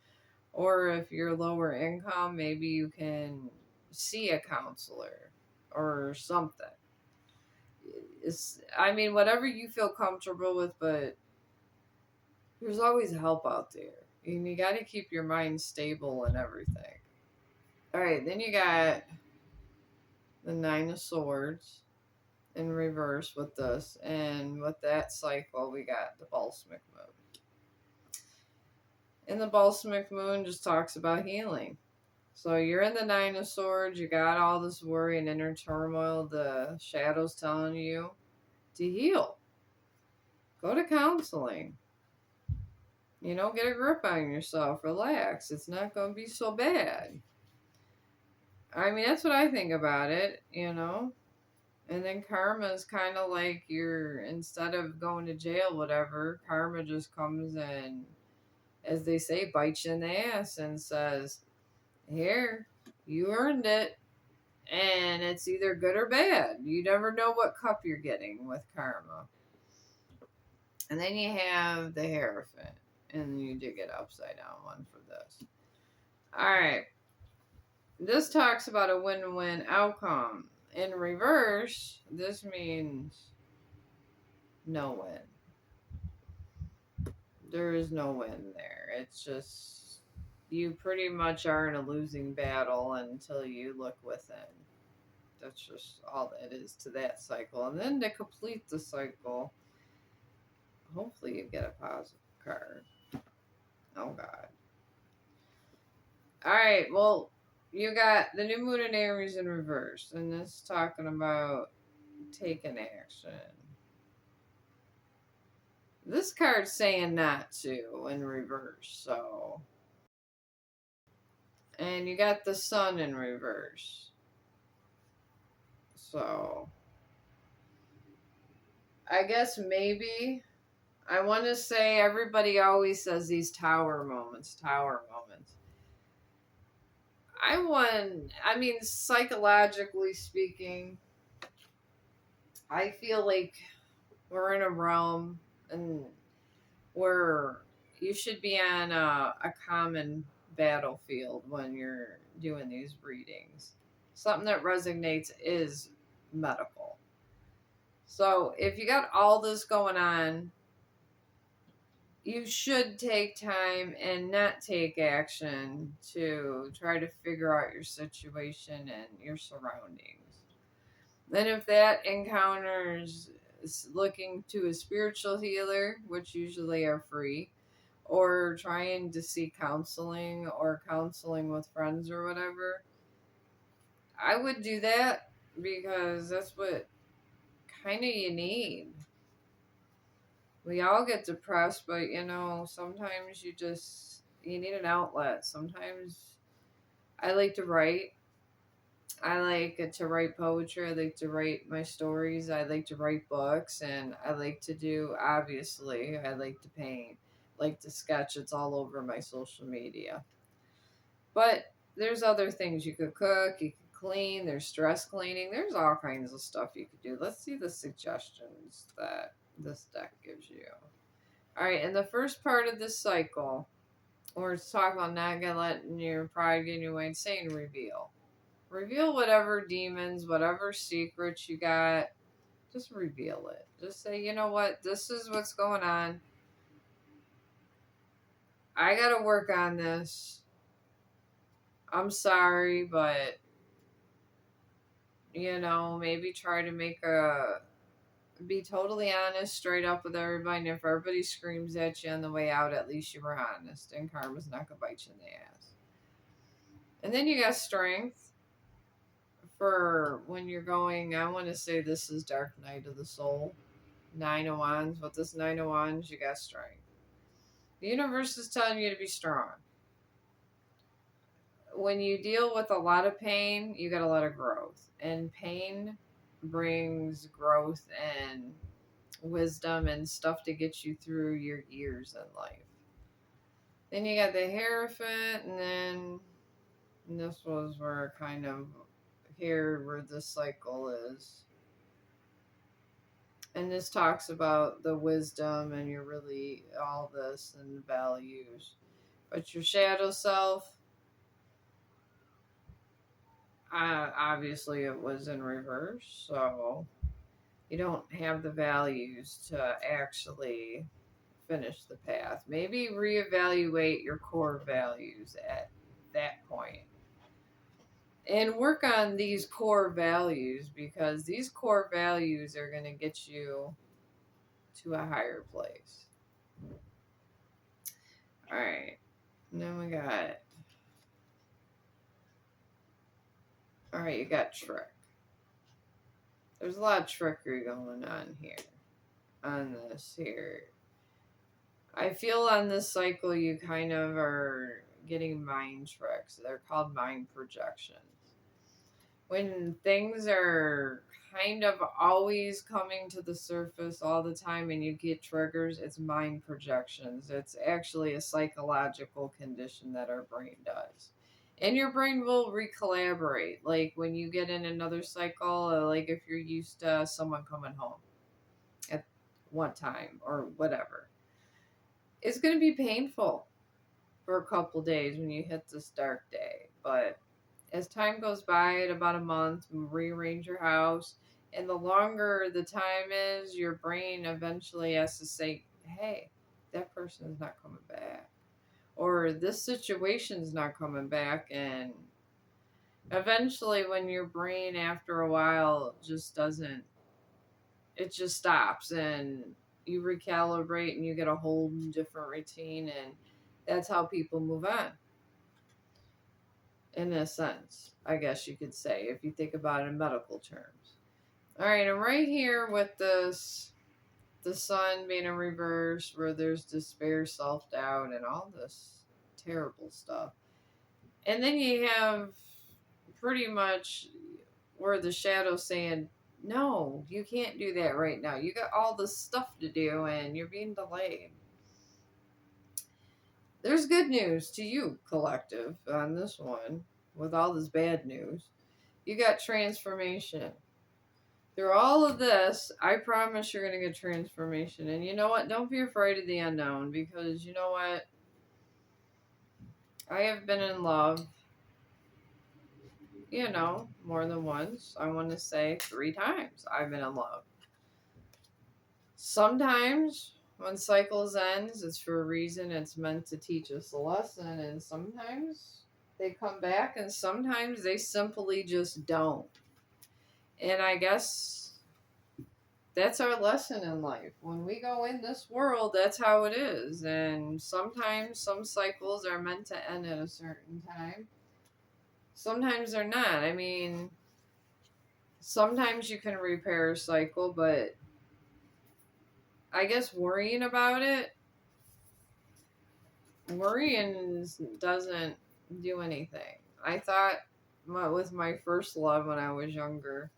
or if you're lower income, maybe you can see a counselor or something. I mean, whatever you feel comfortable with, but there's always help out there. And you got to keep your mind stable and everything. All right, then you got the Nine of Swords in reverse with this, and with that cycle we got the balsamic moon, and the balsamic moon just talks about healing. So you're in the Nine of Swords, you got all this worry and inner turmoil, the shadows telling you to heal, go to counseling, Get a grip on yourself. Relax. It's not going to be so bad. I mean, that's what I think about it. And then karma is kind of like instead of going to jail, whatever, karma just comes and, as they say, bites you in the ass and says, here, you earned it. And it's either good or bad. You never know what cup you're getting with karma. And then you have the Hierophant. And you did get upside down one for this. Alright. This talks about a win-win outcome. In reverse, this means no win. There is no win there. It's just you pretty much are in a losing battle until you look within. That's just all that is to that cycle. And then to complete the cycle, hopefully you get a positive card. Oh God. Alright, well, you got the new moon in Aries in reverse. And this is talking about taking action. This card's saying not to in reverse, so. And you got the sun in reverse. So. I guess maybe. I want to say everybody always says these tower moments. I mean, psychologically speaking, I feel like we're in a realm and where you should be on a common battlefield when you're doing these readings. Something that resonates is medical. So if you got all this going on, you should take time and not take action to try to figure out your situation and your surroundings. Then, if that encounters looking to a spiritual healer, which usually are free, or trying to seek counseling or counseling with friends or whatever, I would do that because that's what kind of you need. We all get depressed, but sometimes you need an outlet. Sometimes I like to write. I like to write poetry. I like to write my stories. I like to write books, and I like to obviously, I like to paint, like to sketch. It's all over my social media. But there's other things you could cook, you could clean, there's stress cleaning, there's all kinds of stuff you could do. Let's see the suggestions that this deck gives you. All right, in the first part of this cycle, we're talking about not gonna letting your pride get in your way and saying reveal. Reveal whatever demons, whatever secrets you got. Just reveal it. Just say, you know what? This is what's going on. I gotta work on this. I'm sorry, but maybe try to be totally honest, straight up with everybody. And if everybody screams at you on the way out, at least you were honest, and karma's not gonna bite you in the ass. And then you got strength for when you're going. I want to say this is Dark Night of the Soul, 9 of Wands. With this 9 of Wands, you got strength. The universe is telling you to be strong. When you deal with a lot of pain, you got a lot of growth, and pain brings growth and wisdom and stuff to get you through your years in life. Then you got the Hierophant, and this was where kind of here where this cycle is. And this talks about the wisdom and your really all this and values. But your shadow self, obviously it was in reverse, so you don't have the values to actually finish the path. Maybe reevaluate your core values at that point. And work on these core values because these core values are going to get you to a higher place. All right. Then we got. All right, you got trick. There's a lot of trickery going on here. On this here. I feel on this cycle you kind of are getting mind tricks. They're called mind projections. When things are kind of always coming to the surface all the time and you get triggers, it's mind projections. It's actually a psychological condition that our brain does. And your brain will recollaborate. Like when you get in another cycle, like if you're used to someone coming home at one time or whatever, it's going to be painful for a couple days when you hit this dark day. But as time goes by, at about a month, rearrange your house. And the longer the time is, your brain eventually has to say, hey, that person is not coming back. Or this situation's not coming back. And eventually, when your brain, after a while, just doesn't, it just stops and you recalibrate and you get a whole different routine. And that's how people move on in a sense, I guess you could say, if you think about it in medical terms. All right, I'm right here with this, the sun being in reverse, where there's despair, self doubt, and all this terrible stuff. And then you have pretty much where the shadow's saying, no, you can't do that right now. You got all this stuff to do and you're being delayed. There's good news to you, collective, on this one, with all this bad news. You got transformation. Through all of this, I promise you're going to get transformation. And you know what? Don't be afraid of the unknown, because you know what? I have been in love, more than once. I want to say 3 times I've been in love. Sometimes when cycles ends, it's for a reason. It's meant to teach us a lesson. And sometimes they come back and sometimes they simply just don't. And I guess that's our lesson in life. When we go in this world, that's how it is. And sometimes some cycles are meant to end at a certain time. Sometimes they're not. I mean, sometimes you can repair a cycle, but I guess worrying doesn't do anything. I thought with my first love when I was younger,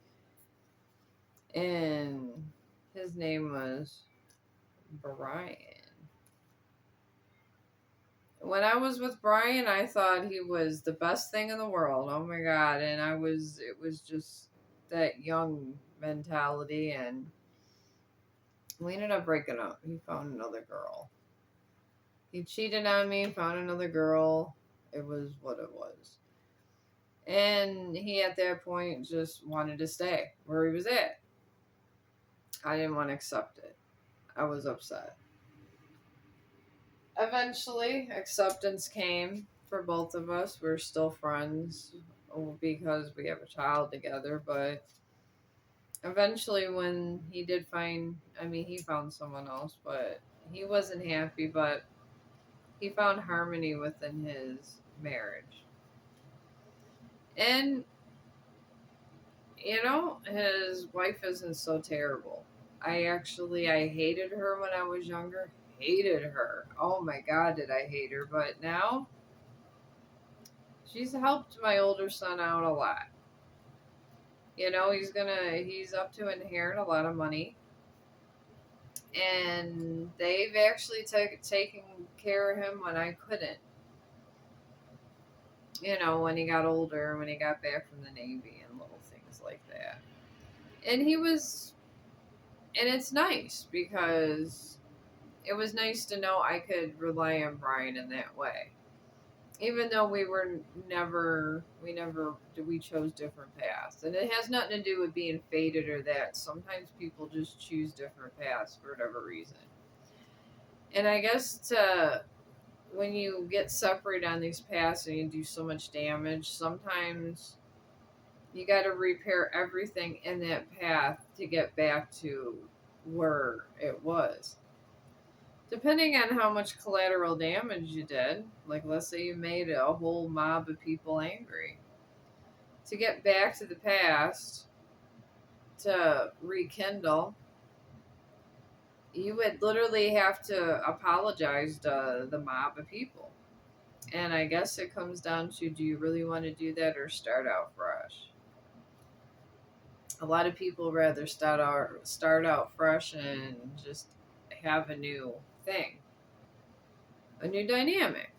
and his name was Brian. When I was with Brian, I thought he was the best thing in the world. Oh my God. And it was just that young mentality. And we ended up breaking up. He found another girl. He cheated on me, found another girl. It was what it was. And he, at that point, just wanted to stay where he was at. I didn't want to accept it. I was upset. Eventually, acceptance came for both of us. We're still friends because we have a child together, but eventually when he did find, he found someone else, but he wasn't happy, but he found harmony within his marriage. And, his wife isn't so terrible. I hated her when I was younger. Hated her. Oh my God, did I hate her. But now, she's helped my older son out a lot. He's up to inherit a lot of money. And they've actually taken care of him when I couldn't. When he got older, when he got back from the Navy and little things like that. And it's nice because it was nice to know I could rely on Brian in that way. Even though we chose different paths. And it has nothing to do with being fated or that. Sometimes people just choose different paths for whatever reason. And I guess when you get separated on these paths and you do so much damage, sometimes you got to repair everything in that path to get back to where it was. Depending on how much collateral damage you did, like let's say you made a whole mob of people angry, to get back to the past, to rekindle, you would literally have to apologize to the mob of people. And I guess it comes down to, do you really want to do that or start out fresh? A lot of people rather start out fresh and just have a new thing, a new dynamic.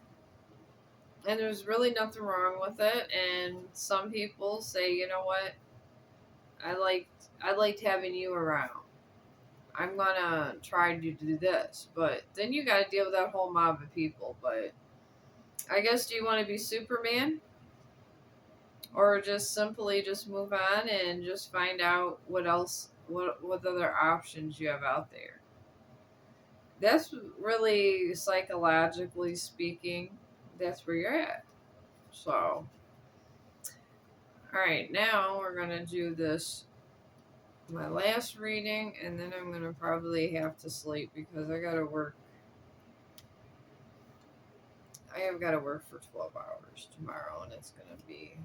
And there's really nothing wrong with it. And some people say, you know what, I liked having you around. I'm gonna try to do this, but then you gotta deal with that whole mob of people. But I guess, do you want to be Superman, or just simply just move on and just find out what else, what other options you have out there? That's really, psychologically speaking, that's where you're at. So, all right, now we're gonna do this, my last reading, and then I'm gonna probably have to sleep because I gotta work. I have got to work for 12 hours tomorrow, and it's gonna be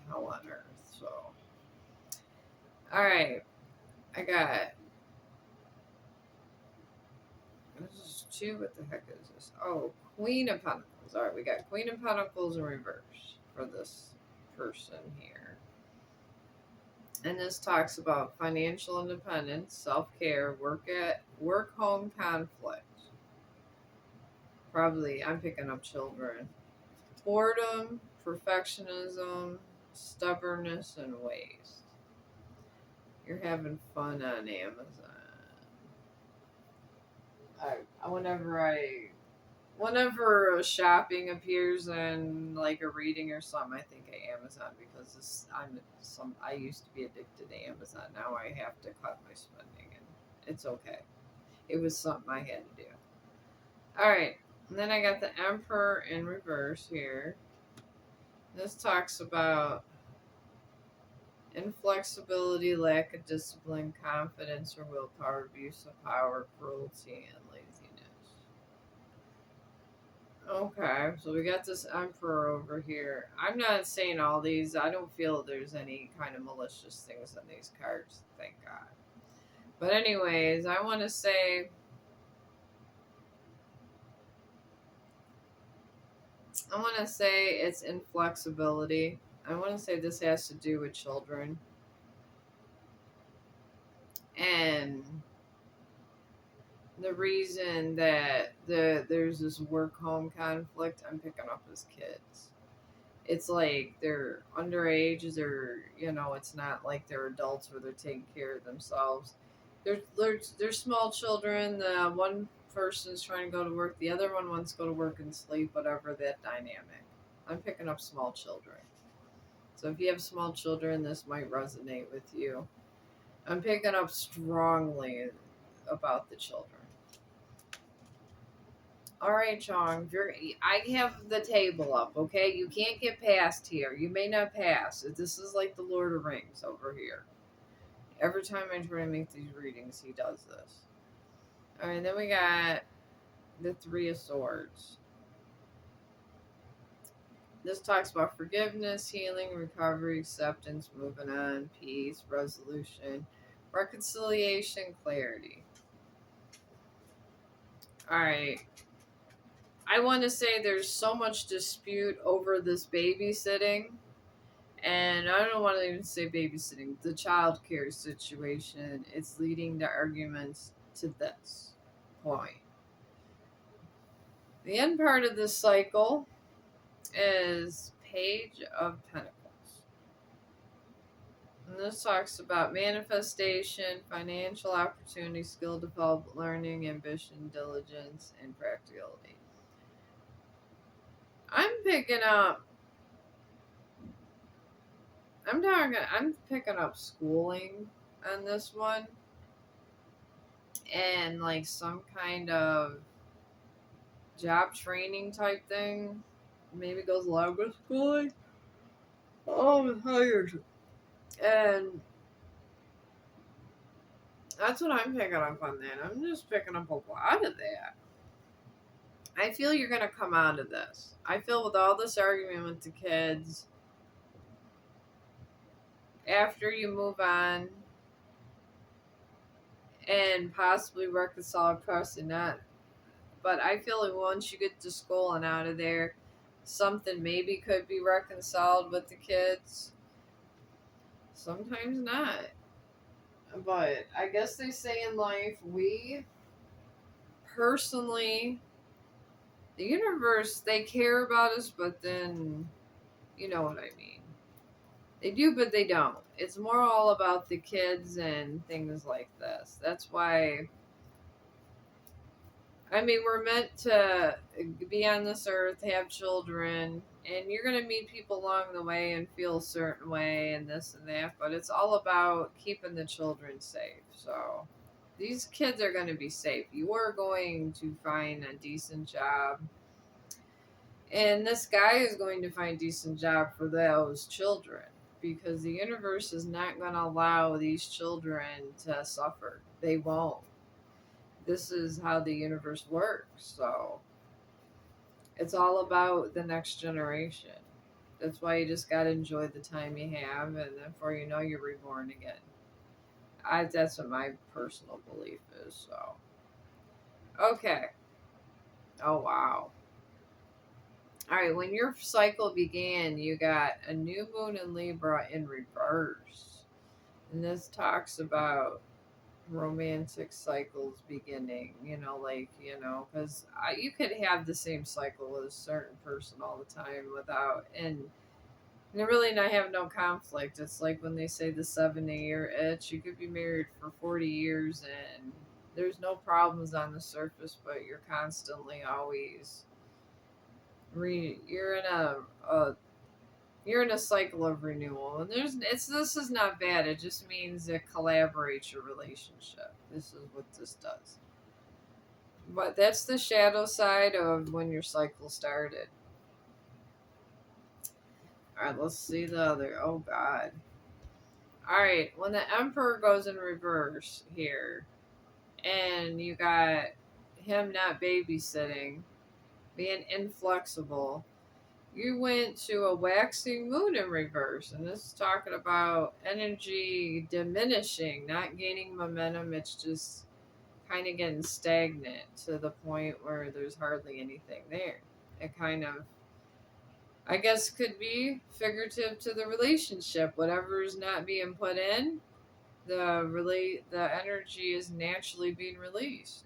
hell on earth. So, all right, I got. This is two. What the heck is this? Oh, Queen of Pentacles. All right, we got Queen of Pentacles in reverse for this person here. And this talks about financial independence, self-care, work home conflict. Probably I'm picking up children. Boredom, perfectionism, stubbornness, and waste. You're having fun on Amazon. Whenever shopping appears in like a reading or something, I think of Amazon because I used to be addicted to Amazon. Now I have to cut my spending, and it's okay. It was something I had to do. All right, and then I got the Emperor in reverse here. This talks about inflexibility, lack of discipline, confidence or willpower, abuse of power, cruelty, and laziness. Okay, so we got this Emperor over here. I'm not saying all these. I don't feel there's any kind of malicious things in these cards, thank God. But anyways, I want to say it's inflexibility. I want to say this has to do with children. And the reason that there's this work home conflict, I'm picking up as kids. It's like they're underage, it's not like they're adults where they're taking care of themselves. They're small children. The one person's trying to go to work, the other one wants to go to work and sleep, whatever that dynamic. I'm picking up small children. So if you have small children, this might resonate with you. I'm picking up strongly about the children. All right, Chong, I have the table up, okay? You can't get past here. You may not pass. This is like the Lord of Rings over here. Every time I try to make these readings, he does this. All right, then we got the Three of Swords. This talks about forgiveness, healing, recovery, acceptance, moving on, peace, resolution, reconciliation, clarity. All right. I want to say there's so much dispute over this babysitting. And I don't want to even say babysitting, the child care situation. It's leading to arguments to this point. The end part of this cycle is Page of Pentacles. And this talks about manifestation, financial opportunity, skill development, learning, ambition, diligence, and practicality. I'm picking up I'm picking up schooling on this one, and like some kind of job training type thing. Maybe goes along with schooling. Oh, I'm tired. And that's what I'm picking up on that. I'm just picking up a lot of that. I feel you're going to come out of this. I feel with all this argument with the kids, after you move on and possibly reconcile, possibly not. But I feel like once you get to school and out of there, something maybe could be reconciled with the kids. Sometimes not. But I guess they say in life, we personally, the universe, they care about us, but then, you know what I mean. They do, but they don't. It's more all about the kids and things like this. That's why, I mean, we're meant to be on this earth, have children, and you're going to meet people along the way and feel a certain way and this and that, but it's all about keeping the children safe. So these kids are going to be safe. You are going to find a decent job, and this guy is going to find a decent job for those children because the universe is not going to allow these children to suffer. They won't. This is how the universe works. So it's all about the next generation. That's why you just got to enjoy the time you have, and then before you know, you're reborn again. That's what my personal belief is. So, okay. Oh, wow. All right. When your cycle began, you got a new moon in Libra in reverse. And this talks about romantic cycles beginning, because you could have the same cycle with a certain person all the time without, and they really not have no conflict. It's like when they say the 70-year itch. You could be married for 40 years and there's no problems on the surface, but you're constantly always you're in a cycle of renewal, and this is not bad. It just means it collaborates your relationship. This is what this does. But that's the shadow side of when your cycle started. All right, let's see the other. Oh God. All right, when the Emperor goes in reverse here, and you got him not babysitting, being inflexible, you went to a waxing moon in reverse, and this is talking about energy diminishing, not gaining momentum. It's just kind of getting stagnant to the point where there's hardly anything there. It kind of, I guess, could be figurative to the relationship. Whatever is not being put in, the energy is naturally being released.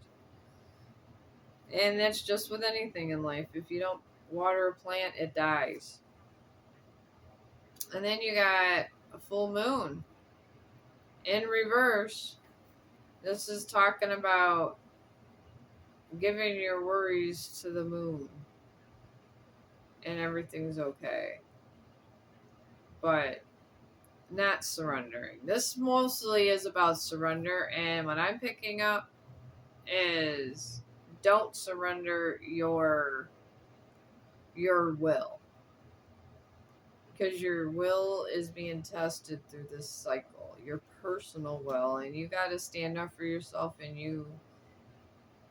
And that's just with anything in life. If you don't water a plant, it dies. And then you got a full moon in reverse. This is talking about giving your worries to the moon and everything's okay. But not surrendering. This mostly is about surrender, and what I'm picking up is don't surrender your will, because your will is being tested through this cycle, your personal will, and you got to stand up for yourself, and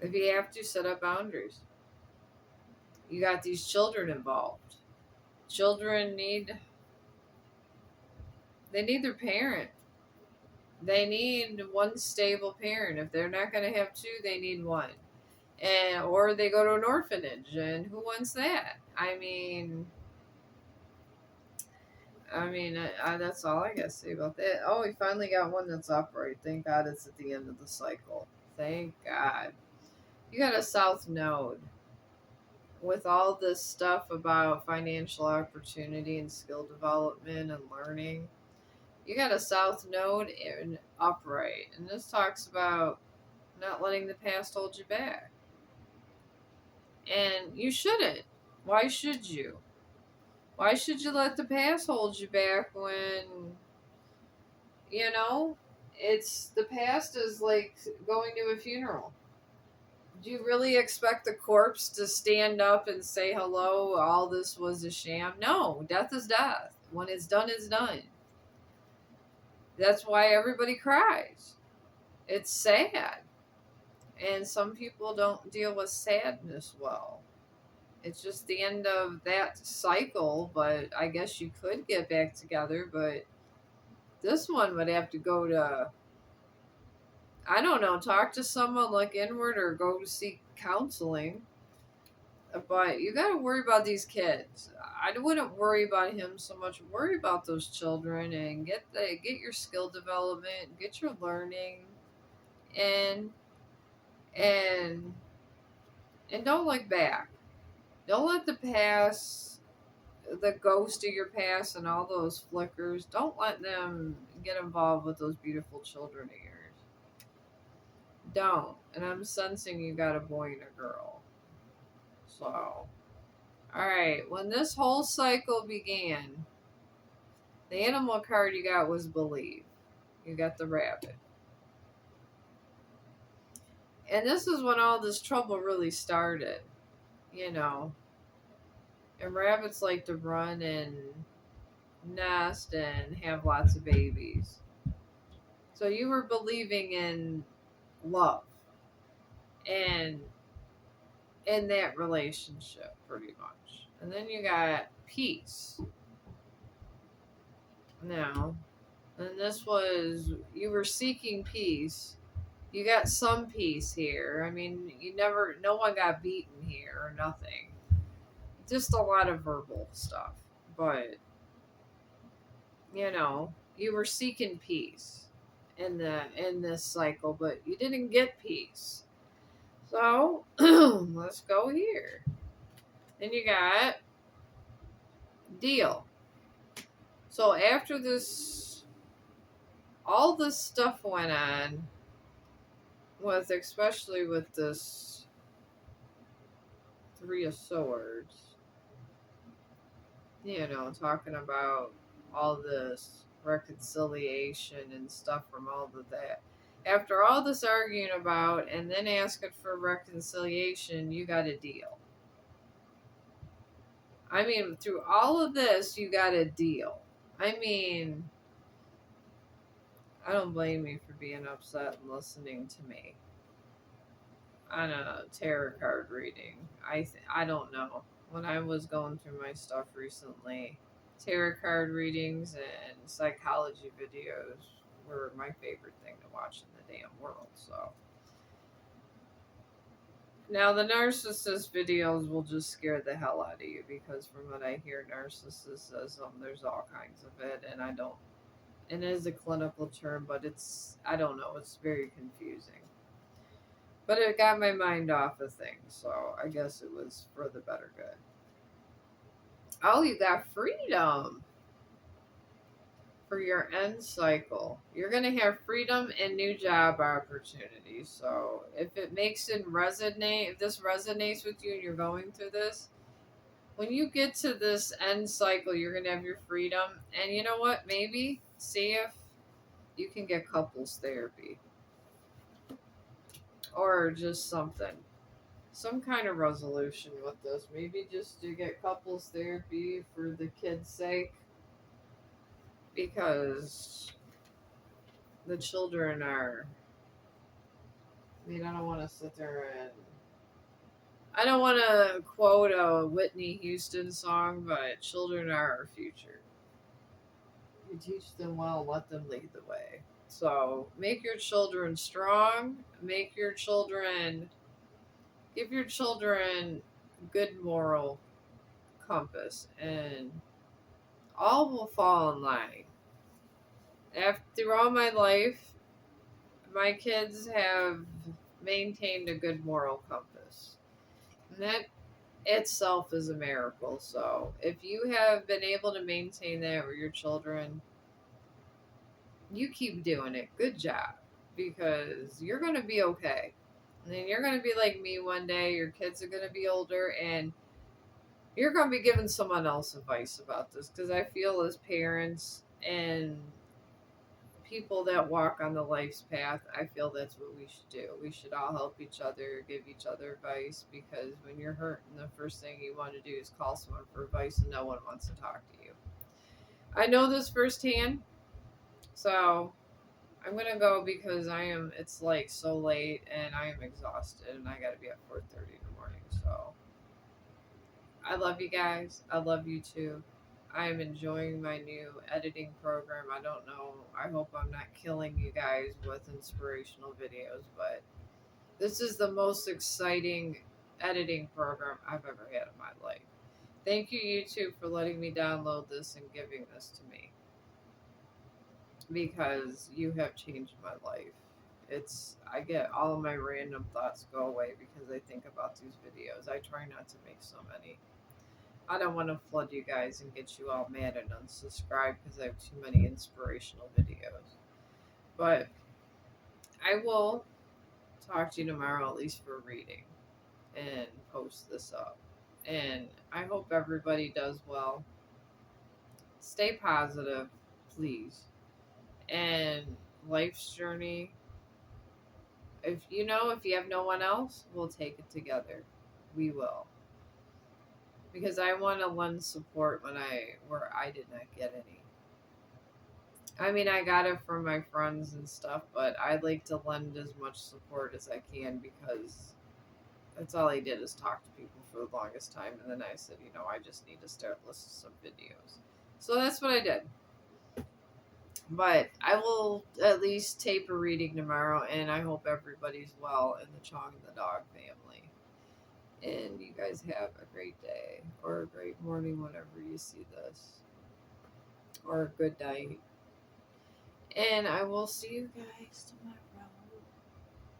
if you have to, set up boundaries. You got these children involved. Children need their parent. They need one stable parent. If they're not going to have two, they need one. And or they go to an orphanage, and who wants that? That's all I gotta say about that. Oh, we finally got one that's upright. Thank God it's at the end of the cycle. Thank God. You got a South Node with all this stuff about financial opportunity and skill development and learning. You got a South Node in upright, and this talks about not letting the past hold you back. And you shouldn't. Why should you? Why should you let the past hold you back when, you know, it's the past is like going to a funeral. Do you really expect the corpse to stand up and say hello? All this was a sham? No, death is death. When it's done, it's done. That's why everybody cries. It's sad. And some people don't deal with sadness well. It's just the end of that cycle, but I guess you could get back together, but this one would have to go to I don't know, talk to someone, look inward, or go seek counseling. But you got to worry about these kids. I wouldn't worry about him so much. Worry about those children and get your skill development, get your learning, and and and don't look back. Don't let the past, the ghost of your past, and all those flickers. Don't let them get involved with those beautiful children of yours. Don't. And I'm sensing you got a boy and a girl. So, all right. When this whole cycle began, the animal card you got was believe. You got the rabbit. And this is when all this trouble really started, you know. And rabbits like to run and nest and have lots of babies. So you were believing in love and in that relationship pretty much. And then you got peace. Now, and this was, you were seeking peace. You got some peace here. I mean, no one got beaten here or nothing. Just a lot of verbal stuff. But, you were seeking peace in this cycle, but you didn't get peace. So, let's go here. Then you got deal. So after this, all this stuff went on especially with this Three of Swords, talking about all this reconciliation and stuff from all of that. After all this arguing about and then asking for reconciliation, you got a deal. I mean, through all of this, you got a deal. I mean, I don't blame you for being upset and listening to me on a tarot card reading. I don't know. When I was going through my stuff recently, tarot card readings and psychology videos were my favorite thing to watch in the damn world. So now the narcissist videos will just scare the hell out of you because from what I hear, narcissism, there's all kinds of it, and I don't. And it is a clinical term, but I don't know. It's very confusing. But it got my mind off of things, so I guess it was for the better good. Oh, you got freedom for your end cycle. You're going to have freedom and new job opportunities. So if if this resonates with you and you're going through this, when you get to this end cycle, you're going to have your freedom. And you know what? Maybe see if you can get couples therapy or just something. Some kind of resolution with this. Maybe just to get couples therapy for the kids' sake. Because the children are. I mean, I don't want to sit there and. I don't want to quote a Whitney Houston song, but children are our future. You teach them well, let them lead the way. So make your children strong. Give your children good moral compass, and all will fall in line. Through all my life, my kids have maintained a good moral compass. And that itself is a miracle. So if you have been able to maintain that with your children, you keep doing it. Good job. Because you're going to be okay. And then you're going to be like me one day. Your kids are going to be older and you're going to be giving someone else advice about this. Because I feel as parents and people that walk on the life's path, I feel that's what we should do. We should all help each other, give each other advice, because when you're hurting, the first thing you want to do is call someone for advice and no one wants to talk to you. I know this firsthand, so I'm gonna go because it's like so late and I am exhausted and I gotta be at 4:30 in the morning. So I love you guys. I love you too. I'm enjoying my new editing program. I don't know. I hope I'm not killing you guys with inspirational videos, but this is the most exciting editing program I've ever had in my life. Thank you, YouTube, for letting me download this and giving this to me because you have changed my life. I get all of my random thoughts go away because I think about these videos. I try not to make so many. I don't want to flood you guys and get you all mad and unsubscribe because I have too many inspirational videos. But I will talk to you tomorrow, at least for reading, and post this up. And I hope everybody does well. Stay positive, please. And life's journey, if you have no one else, we'll take it together. We will. Because I want to lend support where I did not get any. I mean, I got it from my friends and stuff, but I like to lend as much support as I can because that's all I did is talk to people for the longest time. And then I said, I just need to start listening to some videos. So that's what I did. But I will at least tape a reading tomorrow, and I hope everybody's well in the Chong and the dog family. And you guys have a great day or a great morning whenever you see this, or a good night. And I will see you guys tomorrow.